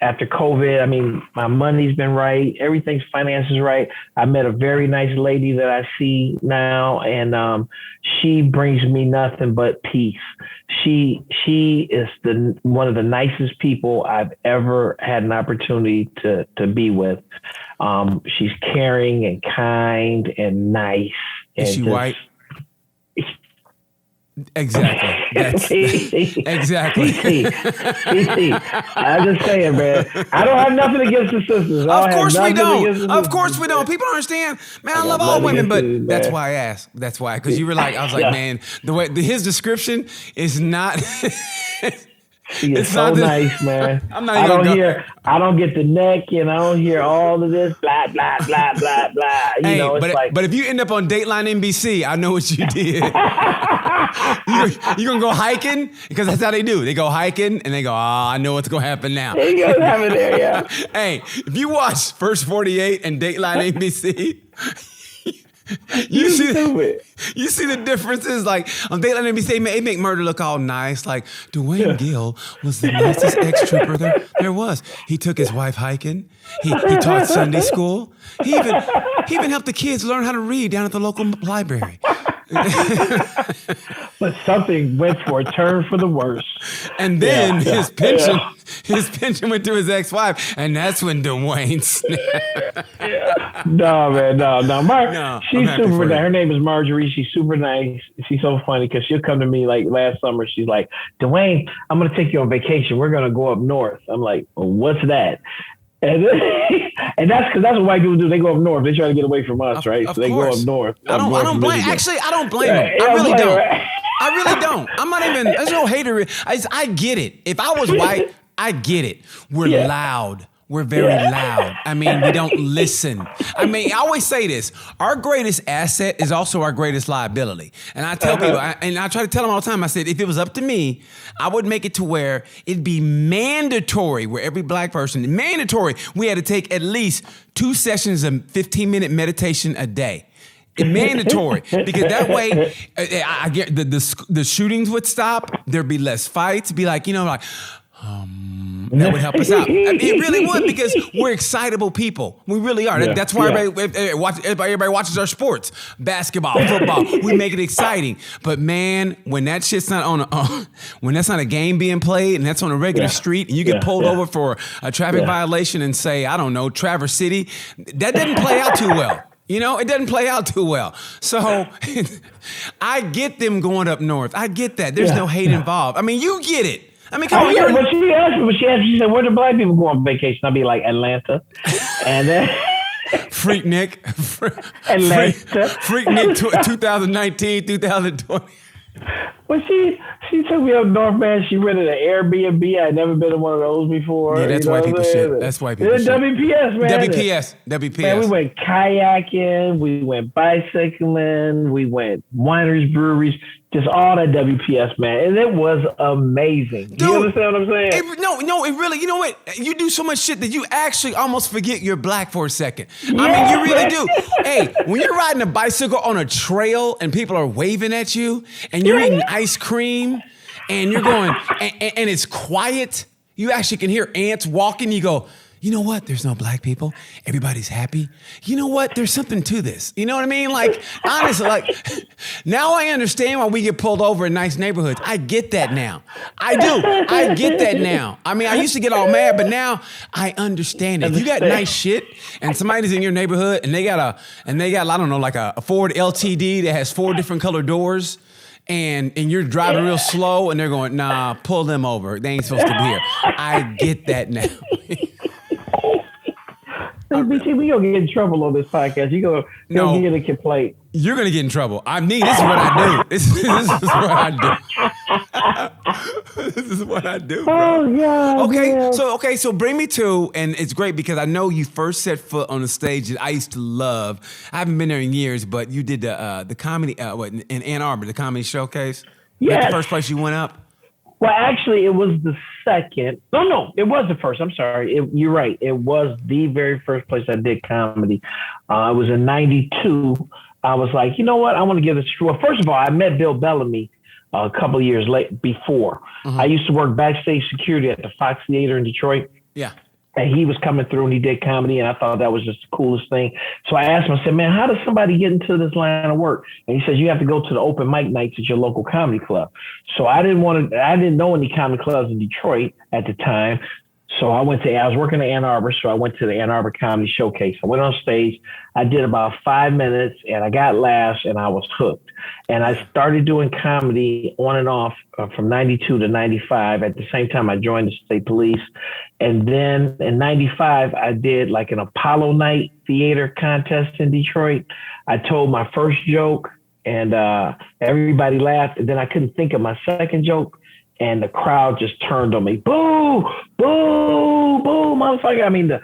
After COVID, I mean, my money's been right. Everything's finances right. I met a very nice lady that I see now, and she brings me nothing but peace. She is one of the nicest people I've ever had an opportunity to be with. She's caring and kind and nice. Is she white? Exactly. Exactly. I'm just saying, man. I don't have nothing against the sisters. Of course we don't. Of course we don't. People don't understand. Man, I love all women, but that's why I asked. That's why, because you were like, I was like, man, the way his description is not. She is so nice, man. I'm not even I don't get the neck, and I don't hear all of this blah blah blah blah blah. But if you end up on Dateline NBC, I know what you did. You gonna go hiking, because that's how they do. They go hiking and they go, I know what's gonna happen now. There you go, have it there, yeah. Hey, if you watch First 48 and Dateline NBC. You see the differences. Like on Dateline NBC, they make murder look all nice. Like Dwayne Gill was the nicest ex-trooper there was. He took his wife hiking. He taught Sunday school. He even helped the kids learn how to read down at the local library. But something went for a turn for the worse. And then his pension went to his ex-wife, and that's when Dwayne snapped. No, man, no. She's super nice. Her name is Marjorie. She's super nice. She's so funny because she'll come to me like last summer. She's like, Dwayne, I'm going to take you on vacation. We're going to go up north. I'm like, well, what's that? And that's what white people do. They go up north. They try to get away from us, right? So they go up north. I don't blame. Actually, I don't blame them. I really don't. I really don't. I'm not even. There's no hater. I get it. If I was white, I get it. We're loud. We're very loud. I mean, we don't listen. I mean, I always say this. Our greatest asset is also our greatest liability. And I tell people, and I try to tell them all the time, I said, if it was up to me, I would make it to where it'd be mandatory, where every black person, mandatory, we had to take at least 2 sessions of 15-minute meditation a day. Mandatory, because that way I get the shootings would stop. There'd be less fights. Be like, that would help us out. It really would, because we're excitable people. We really are. Yeah. That's why everybody watches our sports, basketball, football. We make it exciting. But man, when that shit's not when that's not a game being played and that's on a regular street, and you get pulled over for a traffic violation and say, I don't know, Traverse City, that doesn't play out too well. It doesn't play out too well. So I get them going up north. I get that. There's no hate involved. I mean, you get it. I mean, come on. But she asked me, she said, where do black people go on vacation? I'll be like, Atlanta. And then Freak Nick. Atlanta. Freak Nick 2019, 2020. Well, she took me up north, man. She rented an Airbnb. I'd never been to one of those before. Yeah, that's white people shit. That's white people shit. WPS, man. WPS. Man, we went kayaking. We went bicycling. We went wineries, breweries. Just all that WPS, man. And it was amazing. Dude, you understand what I'm saying? It really, you know what? You do so much shit that you actually almost forget you're black for a second. I mean, you really do. Hey, when you're riding a bicycle on a trail and people are waving at you and you're eating ice cream and you're going, and it's quiet, you actually can hear ants walking, you go, you know what? There's no black people. Everybody's happy. You know what? There's something to this. You know what I mean? Like, honestly, now I understand why we get pulled over in nice neighborhoods. I get that now. I do. I get that now. I mean, I used to get all mad, but now I understand it. If you got nice shit and somebody's in your neighborhood and they got I don't know, like a Ford LTD that has 4 different color doors, and you're driving real slow and they're going, nah, pull them over. They ain't supposed to be here. I get that now. BT, we gonna get in trouble on this podcast. You're gonna get a complaint. You're gonna get in trouble. I mean, this is what I do. This is what I do. This is what I do, bro. Oh yeah. So bring me to, and it's great because I know you first set foot on the stage that I used to love. I haven't been there in years, but you did the comedy in Ann Arbor, the comedy showcase. Yeah. That's the first place you went up. Well, actually, it was the second. No, it was the first. I'm sorry. You're right. It was the very first place I did comedy. It was in '92. I was like, you know what? I want to give this a try. Well, first of all, I met Bill Bellamy a couple of years before. I used to work backstage security at the Fox Theater in Detroit. Yeah. And he was coming through and he did comedy, and I thought that was just the coolest thing. So I asked him, I said, man, how does somebody get into this line of work? And he says, you have to go to the open mic nights at your local comedy club. So I didn't know any comedy clubs in Detroit at the time. So I was working in Ann Arbor, so I went to the Ann Arbor Comedy Showcase. I went on stage. I did about 5 minutes, and I got laughs, and I was hooked. And I started doing comedy on and off from 92 to 95. At the same time, I joined the state police. And then in 95, I did like an Apollo Night theater contest in Detroit. I told my first joke, and everybody laughed. And then I couldn't think of my second joke. and the crowd just turned on me. Boo, boo, boo, motherfucker. I mean, the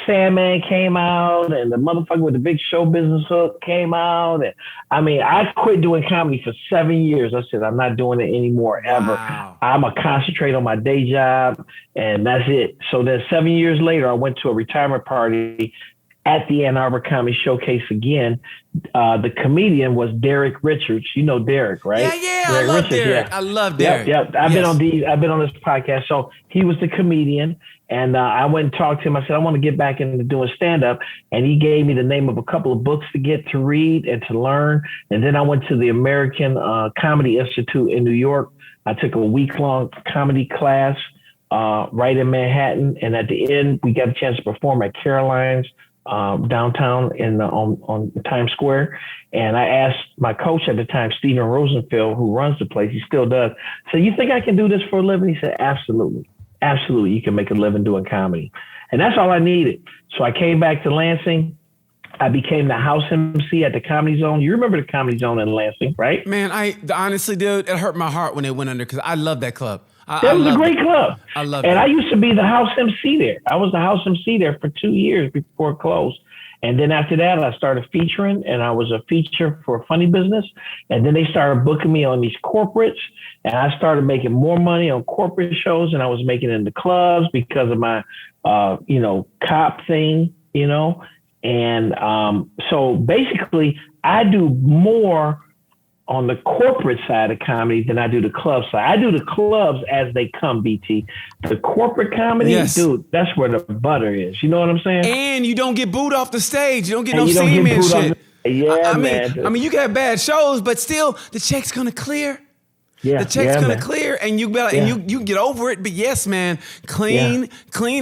Sandman came out, and the motherfucker with the big show business hook came out. And I mean, I quit doing comedy for 7 years. I said, I'm not doing it anymore, ever. Wow. I'm going to concentrate on my day job, and that's it. So then 7 years later, I went to a retirement party at the Ann Arbor Comedy Showcase again. The comedian was Derek Richards. You know Derek, right? Yeah, Derek I love Richards, Derek. yeah. I love Derek. Yep. I've been on this podcast. So he was the comedian, and I went and talked to him. I said, I want to get back into doing stand-up, and he gave me the name of a couple of books to get to read and to learn. And then I went to the American Comedy Institute in New York. I took a week-long comedy class right in Manhattan, and at the end, we got a chance to perform at Caroline's downtown on Times Square. And I asked my coach at the time, Stephen Rosenfeld, who runs the place, he still does, so you think I can do this for a living? He said, absolutely. Absolutely. You can make a living doing comedy. And that's all I needed. So I came back to Lansing. I became the house MC at the Comedy Zone. You remember the Comedy Zone in Lansing, right? Man, honestly, dude, it hurt my heart when it went under because I love that club. That was a great club. I love it. And it. I used to be the house MC there. I was the house MC there for 2 years before it closed. And then after that, I started featuring, and I was a feature for Funny Business. And then they started booking me on these corporates, and I started making more money on corporate shows than I was making in the clubs because of my, cop thing, And so basically, I do more on the corporate side of comedy than I do the club side. I do the clubs as they come, BT. The corporate comedy, yes. Dude, that's where the butter is. You know what I'm saying? And you don't get booed off the stage. You don't get no C-man shit. Man. I mean, you can have bad shows, but still, the check's gonna clear. Yeah, the check's gonna clear, and you get over it. But yes, man, clean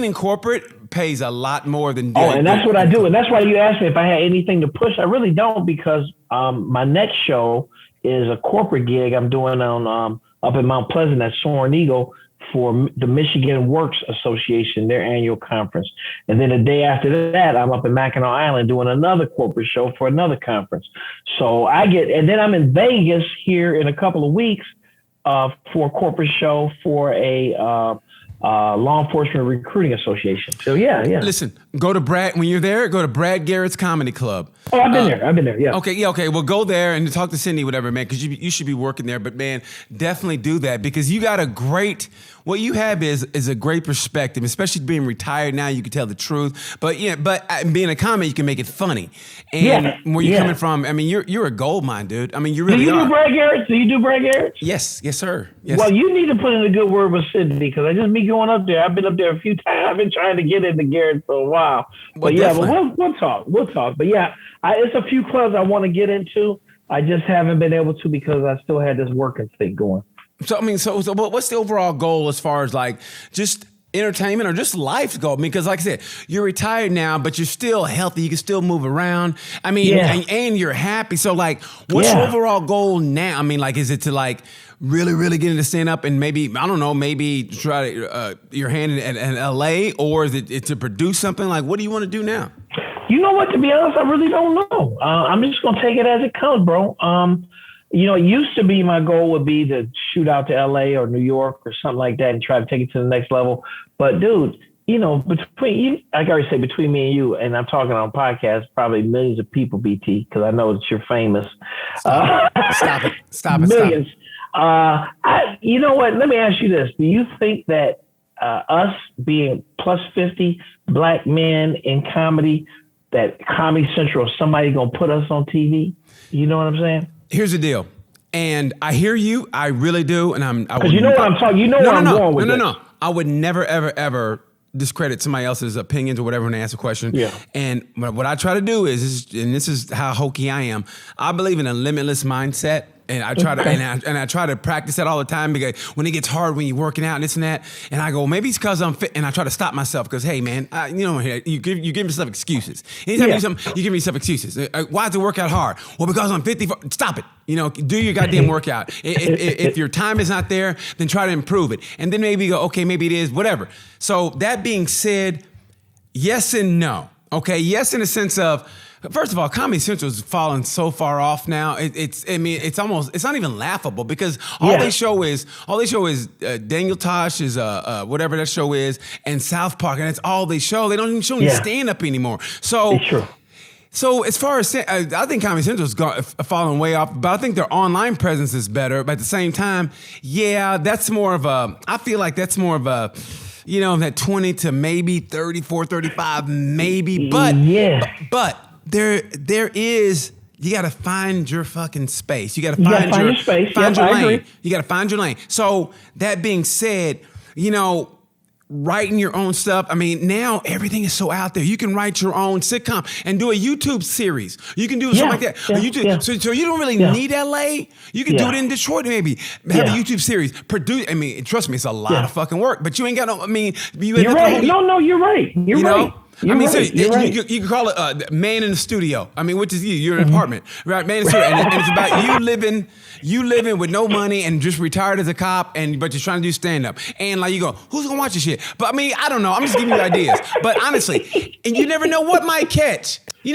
and corporate pays a lot more than. And that's what I do, and that's why you asked me if I had anything to push. I really don't, because my next show is a corporate gig I'm doing on up in Mount Pleasant at Soaring Eagle for the Michigan Works Association, their annual conference. And then the day after that, I'm up in Mackinac Island doing another corporate show for another conference. So and then I'm in Vegas here in a couple of weeks for a corporate show for a Law Enforcement Recruiting Association. So yeah. Listen, when you're there, go to Brad Garrett's Comedy Club. Oh, I've been there. Yeah. Okay. Well, go there and talk to Cindy, whatever, man, because you should be working there. But man, definitely do that, because you got what you have is a great perspective, especially being retired now. You can tell the truth, but being a comic, you can make it funny. And where you're coming from, I mean, you're a gold mine, dude. I mean, you really are. Do you do Brad Garrett? Yes, sir. Yes. Well, you need to put in a good word with Cindy, because me going up there. I've been up there a few times. I've been trying to get into Garrett for a while. But we'll talk. But yeah, it's a few clubs I want to get into. I just haven't been able to because I still had this working thing going. So, I mean, so what's the overall goal as far as like just entertainment or just life's goal? I mean, because like I said, you're retired now, but you're still healthy. You can still move around. I mean, and you're happy. So like, what's your overall goal now? I mean, like, is it to like really, really get into stand up and maybe try your hand in LA, or is it to produce something? Like, what do you want to do now? You know what? To be honest, I really don't know. I'm just going to take it as it comes, bro. It used to be my goal would be to shoot out to LA or New York or something like that and try to take it to the next level. But dude, between you, I already say between me and you, and I'm talking on podcasts, probably millions of people, BT, because I know that you're famous. Stop it. Millions. You know what? Let me ask you this. Do you think that us being plus 50 black men in comedy, that Comedy Central, somebody going to put us on TV? You know what I'm saying? Here's the deal. And I hear you. I really do. And because you know what I'm talking. You know where I'm going with this. No. I would never, ever, ever discredit somebody else's opinions or whatever when they ask a question. Yeah. And what I try to do is, and this is how hokey I am, I believe in a limitless mindset. And I try to and I try to practice that all the time, because when it gets hard when you're working out and this and that, and I go, maybe it's because I'm fit, and I try to stop myself because, hey man, you give yourself excuses. Anytime you do something, you give yourself excuses. Why is the workout hard? Well, because I'm 54. Stop it. Do your goddamn workout. If your time is not there, then try to improve it, and then maybe go, okay, maybe it is, whatever. So that being said, yes and no. Okay, yes in the sense of, First of all, Comedy Central's fallen so far off now. It's not even laughable because all they show is Daniel Tosh is whatever that show is, and South Park, and that's all they show. They don't even show any stand up anymore. So it's true. So as far as I think Comedy Central's fallen way off, but I think their online presence is better. But at the same time, that's more of a. I feel like that's more of a. That 20 to maybe 34, 35, maybe. But there is, you got to find your fucking space. You got to find your space. Find your lane. You got to find your lane. So that being said, writing your own stuff. I mean, now everything is so out there. You can write your own sitcom and do a YouTube series. You can do something like that. So you don't really need LA. You can do it in Detroit maybe. Have a YouTube series. Produce. I mean, trust me, it's a lot of fucking work. But you ain't got no. I mean, you're right. No, you're right. You're right. You can call it man in the studio. I mean, which is you. You're in an apartment, right? Man in the studio, and it's about you living with no money and just retired as a cop, but you're trying to do stand up. And like you go, who's gonna watch this shit? But I mean, I don't know. I'm just giving you ideas. But honestly, and you never know what might catch. I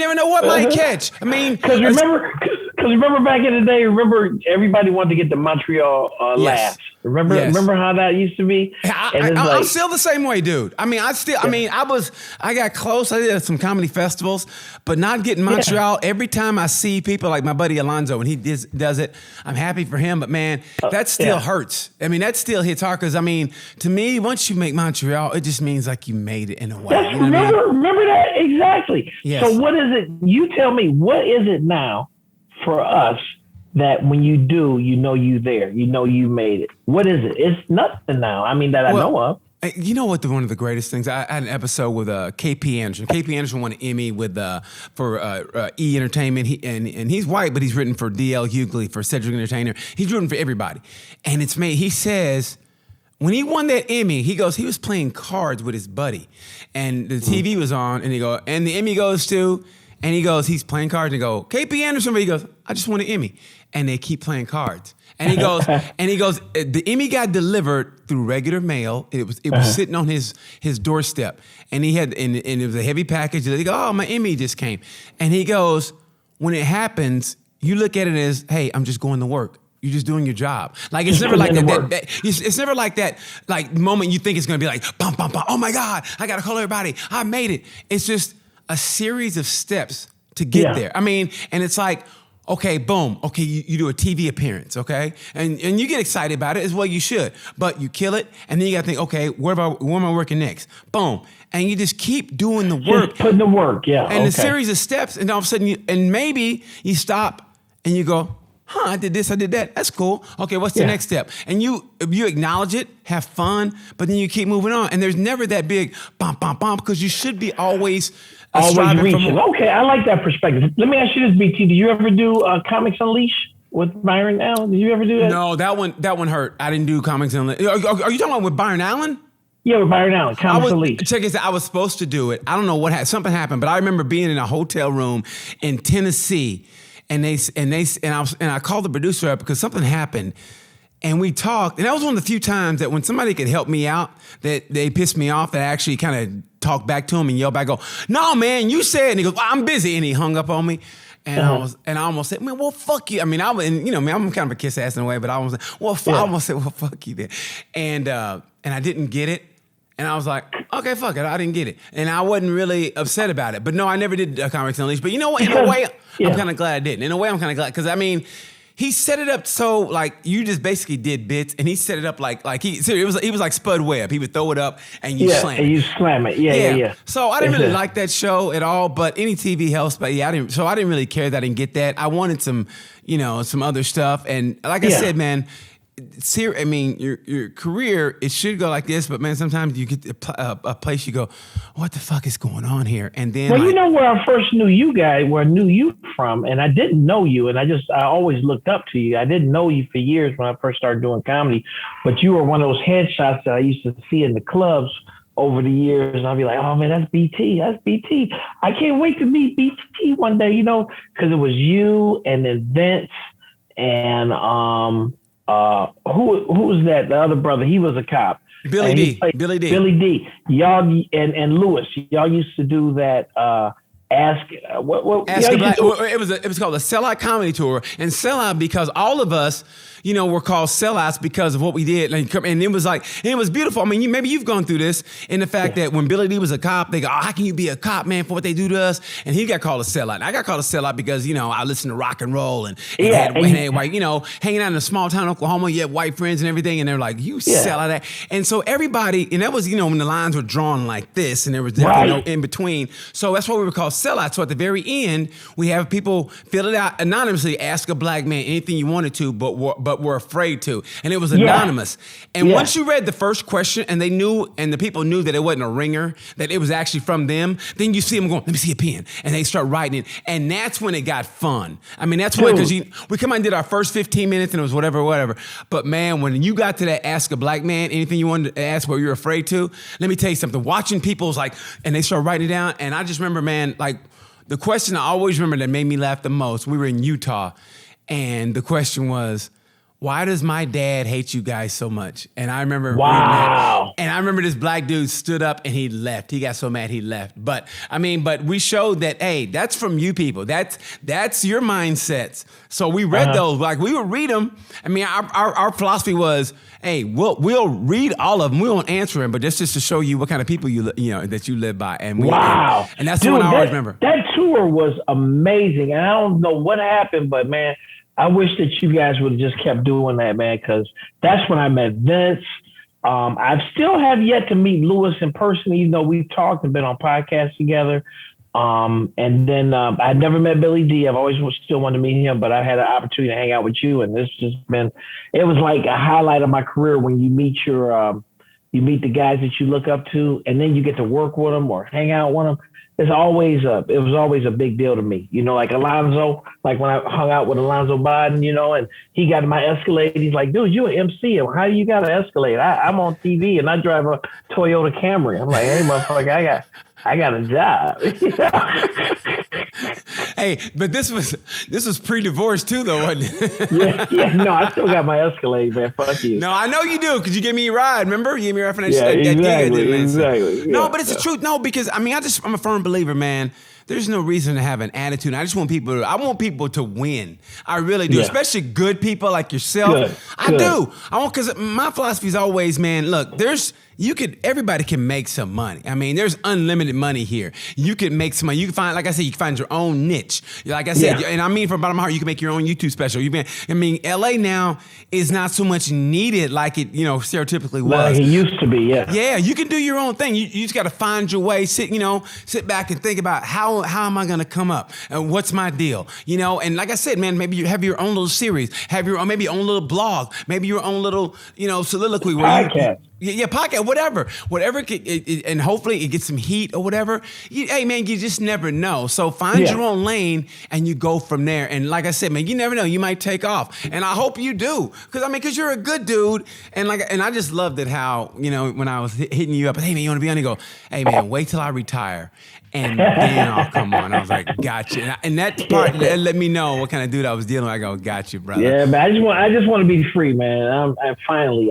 mean, because remember back in the day. Remember everybody wanted to get the Montreal laughs. Remember how that used to be? I'm still the same way, dude. I mean, I got close. I did some comedy festivals, but not getting Montreal. Every time I see people like my buddy Alonzo, and he does it, I'm happy for him. But man, that still hurts. I mean, that still hits hard because I mean, to me, once you make Montreal, it just means like you made it in a way. Remember that exactly. Yes. So what is it? You tell me, what is it now for us? That when you do, you there, you made it. What is it? It's nothing now. I mean, I know of. You know what? One of the greatest things. I had an episode with KP Anderson. KP Anderson won an Emmy for E Entertainment. And he's white, but he's written for D.L. Hughley, for Cedric Entertainer. He's written for everybody. And it's made. He says when he won that Emmy, he goes. He was playing cards with his buddy, and the TV was on, and and the Emmy goes to. And he goes, he's playing cards, and he go, KP Anderson, but he goes, I just won an Emmy. And they keep playing cards. And he goes, the Emmy got delivered through regular mail. It was sitting on his doorstep. And and it was a heavy package. And he goes, oh, my Emmy just came. And he goes, when it happens, you look at it as, hey, I'm just going to work. You're just doing your job. Like it's never like that. It's never like that. Like moment you think it's gonna be like, bum bum bum. Oh my God, I gotta call everybody. I made it. It's just a series of steps to get there. I mean, and it's like, okay, boom. Okay, you do a TV appearance, okay? And you get excited about it as well, you should. But you kill it, and then you gotta think, okay, where am I working next? Boom. And you just keep doing the work. Just putting the work, And a series of steps, and all of a sudden, maybe you stop and you go, I did this, I did that. That's cool. Okay, what's the next step? And you acknowledge it, have fun, but then you keep moving on. And there's never that big bump, bump, bump, because you should be always reaching. Okay, I like that perspective. Let me ask you this, BT. Did you ever do Comics Unleashed with Byron Allen? Did you ever do that? No, that one hurt. I didn't do Comics Unleashed. Are you talking about with Byron Allen? Yeah, with Byron Allen, Comics Unleashed. Check this out. I was supposed to do it. I don't know what happened. Something happened, but I remember being in a hotel room in Tennessee. And I called the producer up because something happened, and we talked. And that was one of the few times that when somebody could help me out, that they pissed me off, that I actually kind of talked back to him and yelled back, "Go, no, man, you said." And he goes, well, "I'm busy," and he hung up on me. And I almost said, "Man, well, fuck you." I mean, I'm kind of a kiss ass in a way, but I almost said, I almost said, "Well, fuck you," then. And I didn't get it. And I was like, okay, fuck it. I didn't get it. And I wasn't really upset about it. But no, I never did Comics Unleashed. But you know what? In a way, I'm kind of glad I didn't. In a way, I'm kind of glad. Because, I mean, he set it up so, like, you just basically did bits. And he set it up he was like Spud Webb. He would throw it up and you slam it. And you slam it. Yeah. So I didn't really like that show at all. But any TV helps. But I didn't really care that I didn't get that. I wanted some other stuff. And like I said, man, I mean, your career, it should go like this, but man, sometimes you get a place you go, what the fuck is going on here? And then, you know where I first knew you guys, where I knew you from, and I didn't know you, and I always looked up to you. I didn't know you for years when I first started doing comedy, but you were one of those headshots that I used to see in the clubs over the years, and I'd be like, oh man, that's BT. I can't wait to meet BT one day, because it was you and then Vince and who was that? The other brother, he was a cop. Billy D. Y'all and Lewis, y'all used to do that Ask a Black. It was called a Sellout Comedy Tour, and sellout because all of us, were called sellouts because of what we did, and it was beautiful. I mean, maybe you've gone through this in the fact that when Billy Dee was a cop, they go, "Oh, how can you be a cop, man, for what they do to us?" And he got called a sellout. And I got called a sellout because I listened to rock and roll and had white, hanging out in a small town, Oklahoma. You had white friends and everything, and they're like, "You sell out that." And so everybody, and that was when the lines were drawn like this, and there was definitely no in between. So that's why we were called sellouts. So at the very end, we have people fill it out anonymously, ask a black man anything you wanted to, but were afraid to. And it was anonymous. And once you read the first question and the people knew that it wasn't a ringer, that it was actually from them, then you see them going, "Let me see a pen." And they start writing it. And that's when it got fun. I mean, that's when, because we come out and did our first 15 minutes and it was whatever. But man, when you got to that ask a black man anything you wanted to ask what you're afraid to, let me tell you something. Watching people's and they start writing it down. And I just remember, man, the question I always remember that made me laugh the most, we were in Utah, and the question was, "Why does my dad hate you guys so much?" And I remember reading that. And I remember this black dude stood up and he left. He got so mad he left. But we showed that, hey, that's from you people. That's your mindsets. So we read those. We would read them. I mean, our philosophy was, hey, we'll read all of them. We won't answer them, but that's just to show you what kind of people that you live by. And and that's the one I always remember. That tour was amazing. And I don't know what happened, but man, I wish that you guys would have just kept doing that, man, because that's when I met Vince. I still have yet to meet Lewis in person, even though we've talked and been on podcasts together. And then I never met Billy Dee. I've always still wanted to meet him, but I had an opportunity to hang out with you, and it was like a highlight of my career when you meet the guys that you look up to, and then you get to work with them or hang out with them. It was always a big deal to me, like Alonzo, like when I hung out with Alonzo Biden, and he got in my Escalade. He's like, "Dude, you an MC. How do you got an Escalade? I'm on TV and I drive a Toyota Camry." I'm like, "Hey, motherfucker, I got a job." Hey, but this was pre-divorce too, though, wasn't it? yeah. No, I still got my Escalade, man. Fuck you. No, I know you do, because you gave me a ride. Remember, you gave me a ride for that. Exactly. No, but it's the truth. No, because I'm a firm believer, man. There's no reason to have an attitude. I just want people to win. I really do, especially good people like yourself. I do. Because my philosophy is always, man, look, everybody can make some money. I mean, there's unlimited money here. You can make some money. You can find, like I said, you can find your own niche. Like I said, and I mean from the bottom of my heart, you can make your own YouTube special. LA now is not so much needed like it, stereotypically was. Like it used to be, yeah. Yeah, you can do your own thing. You just got to find your way. Sit back and think about how am I going to come up and what's my deal, And like I said, man, maybe you have your own little series, maybe your own little blog, maybe your own little, soliloquy. Podcast, whatever, and hopefully it gets some heat or whatever. Hey, man, you just never know. So find your own lane and you go from there. And like I said, man, you never know. You might take off, and I hope you do, because you're a good dude, and I just loved it how when I was hitting you up, hey man, you want to be on? You go, hey man, wait till I retire. And then I'll come on. I was like, gotcha. And that part let me know what kind of dude I was dealing with. I go, got you, brother. Yeah, man. I just want to be free, man. I finally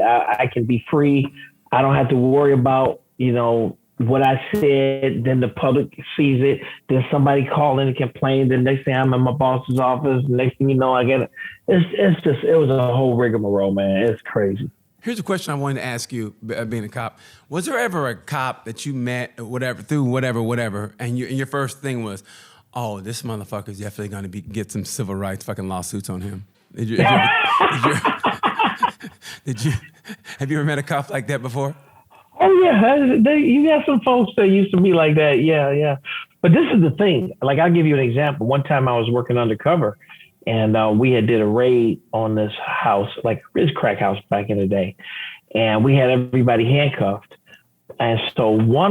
can be free. I don't have to worry about, what I said. Then the public sees it. Then somebody call in and complain. The next thing I'm in my boss's office. The next thing you know, I get it. It was a whole rigmarole, man. It's crazy. Here's a question I wanted to ask you, being a cop. Was there ever a cop that you met through whatever, and your first thing was, oh, this motherfucker's definitely going to get some civil rights fucking lawsuits on him? Have you ever met a cop like that before? Oh, yeah. You got some folks that used to be like that. Yeah. But this is the thing. Like, I'll give you an example. One time I was working undercover, and we did a raid on this house, like this crack house back in the day. And we had everybody handcuffed. And so my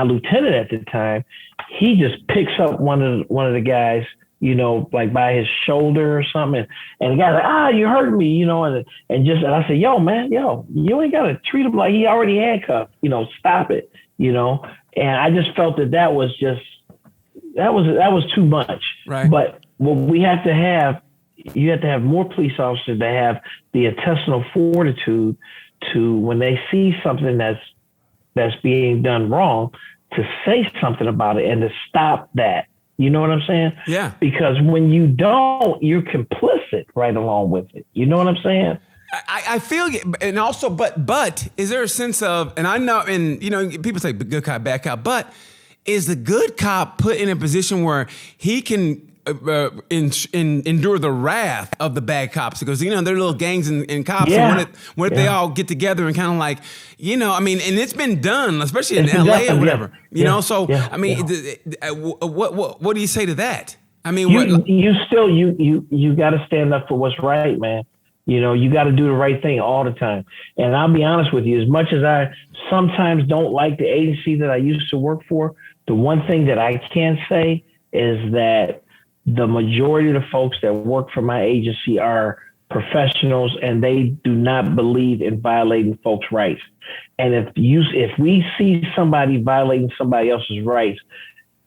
lieutenant at the time, he just picks up one of the guys, like by his shoulder or something. And the guy's like, you hurt me, and I said, yo, man, you ain't got to treat him like he already handcuffed, stop it, And I just felt that was too much. Right. But what you have to have more police officers that have the intestinal fortitude to, when they see something that's being done wrong, to say something about it and to stop that. You know what I'm saying? Yeah. Because when you don't, you're complicit right along with it. You know what I'm saying? I feel you, and also, but is there a sense of, and I know, and people say good cop, bad cop, but is the good cop put in a position where he can endure the wrath of the bad cops? Because they're little gangs and cops, and what if they all get together and kind of like, and it's been done, especially in LA or whatever, So I mean, what do you say to that? I mean, you got to stand up for what's right, man. You got to do the right thing all the time. And I'll be honest with you, as much as I sometimes don't like the agency that I used to work for, the one thing that I can say is that the majority of the folks that work for my agency are professionals, and they do not believe in violating folks' rights. And if we see somebody violating somebody else's rights,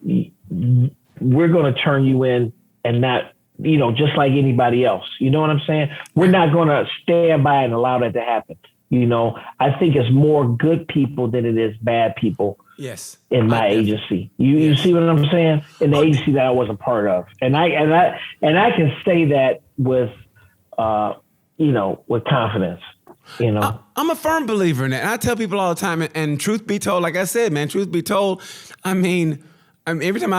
we're going to turn you in and not, just like anybody else. You know what I'm saying? We're not going to stand by and allow that to happen. I think it's more good people than it is bad people. Yes. In my agency. You see what I'm saying? In the agency that I was a part of. And I can say that with with confidence. I'm a firm believer in that. And I tell people all the time, and truth be told, like I said, man, truth be told, I mean every time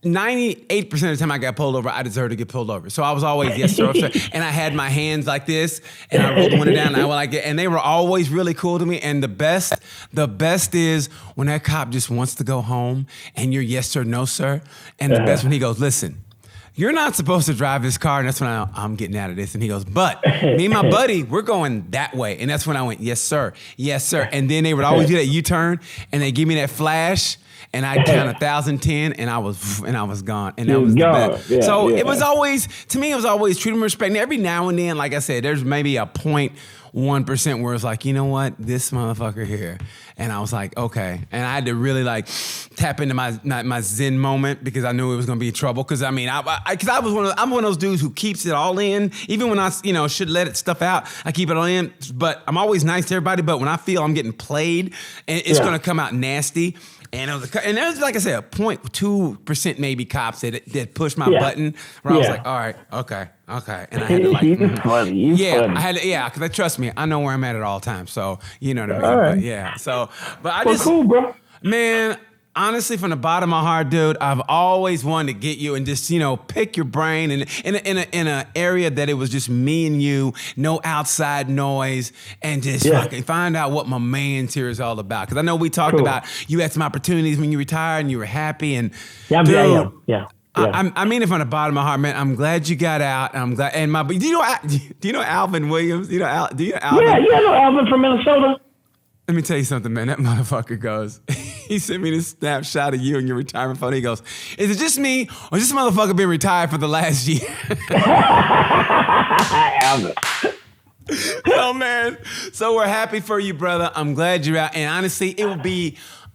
98% of the time I got pulled over, I deserved to get pulled over. So I was always, yes, sir. And I had my hands like this, and I rolled the window down, and they were always really cool to me. And the best is when that cop just wants to go home, and you're yes, sir, no, sir. And the best when he goes, listen, you're not supposed to drive this car. And that's when I'm getting out of this. And he goes, but me and my buddy, we're going that way. And that's when I went, yes, sir. Yes, sir. And then they would always do that U-turn, and they give me that flash. And I count 1,010, and I was gone, and that was the best. It was always, to me, it was always treat them with respect. And every now and then, like I said, there's maybe a 0.1% where it's like, you know what, this motherfucker here, and I was like, okay, and I had to really like tap into my Zen moment because I knew it was gonna be trouble. Because I'm one of those dudes who keeps it all in, even when I should let stuff out, I keep it all in. But I'm always nice to everybody. But when I feel I'm getting played, and it's gonna come out nasty. And there's, like I said, a 0.2% maybe cops that pushed my button where I was like, all right, okay. And I had to like, funny. I had to, because trust me, I know where I'm at all times. So, you know what I mean? All right. But I just, cool, bro. Man, honestly, from the bottom of my heart, dude, I've always wanted to get you and just, pick your brain and in an area that it was just me and you, no outside noise, and just fucking find out what my man's here is all about. Because I know we talked about you had some opportunities when you retired and you were happy, and Yeah. I mean it from the bottom of my heart, man. I'm glad you got out. I'm glad. And do you know Alvin Williams? Do you know Alvin? Yeah, I know Alvin from Minnesota. Let me tell you something, man. That motherfucker goes, he sent me this snapshot of you and your retirement photo. He goes, is it just me or has this motherfucker been retired for the last year? Alvin. Oh, man. So we're happy for you, brother. I'm glad you're out. And honestly,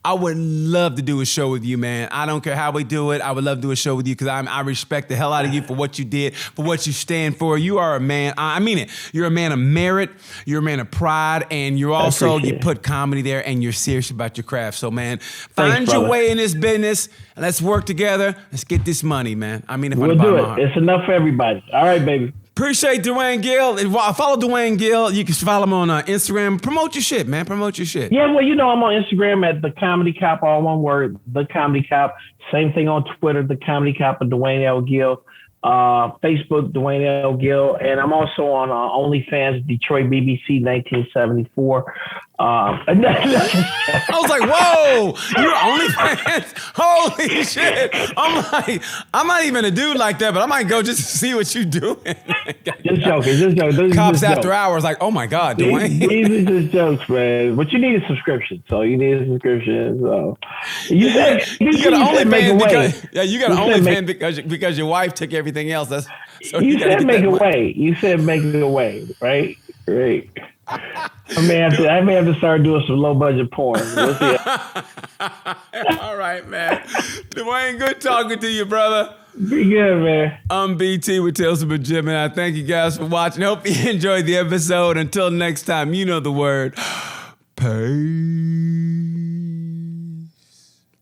I would love to do a show with you, man. I don't care how we do it. I would love to do a show with you because I respect the hell out of you for what you did, for what you stand for. You are a man. I mean it. You're a man of merit. You're a man of pride. And you're also, you put comedy there and you're serious about your craft. So, man, find your way in this business. Let's work together. Let's get this money, man. I mean it from the bottom of my heart. It's enough for everybody. All right, baby. Appreciate Dwayne Gill. Follow Dwayne Gill. You can follow him on Instagram. Promote your shit, man. Promote your shit. Yeah, well, I'm on Instagram at The Comedy Cop, all one word, The Comedy Cop. Same thing on Twitter, The Comedy Cop of Dwayne L. Gill. Facebook, Dwayne L. Gill. And I'm also on OnlyFans, Detroit BBC 1974. I was like, whoa, you're OnlyFans? Holy shit. I'm not even a dude like that, but I might go just to see what you doing. Just joking. Cops after hours, like, oh my God, Dwayne. These are just jokes, man. But you need a subscription. So you need a subscription. So you got an OnlyFans because your wife took everything else. You said make a way. You said make a way, right? Great. I may have to start doing some low budget porn. We'll see. All right, man. Dwayne, good talking to you, brother. Be good, man. I'm BT with Tales of Gemini. Thank you guys for watching. Hope you enjoyed the episode. Until next time, you know the word. Peace.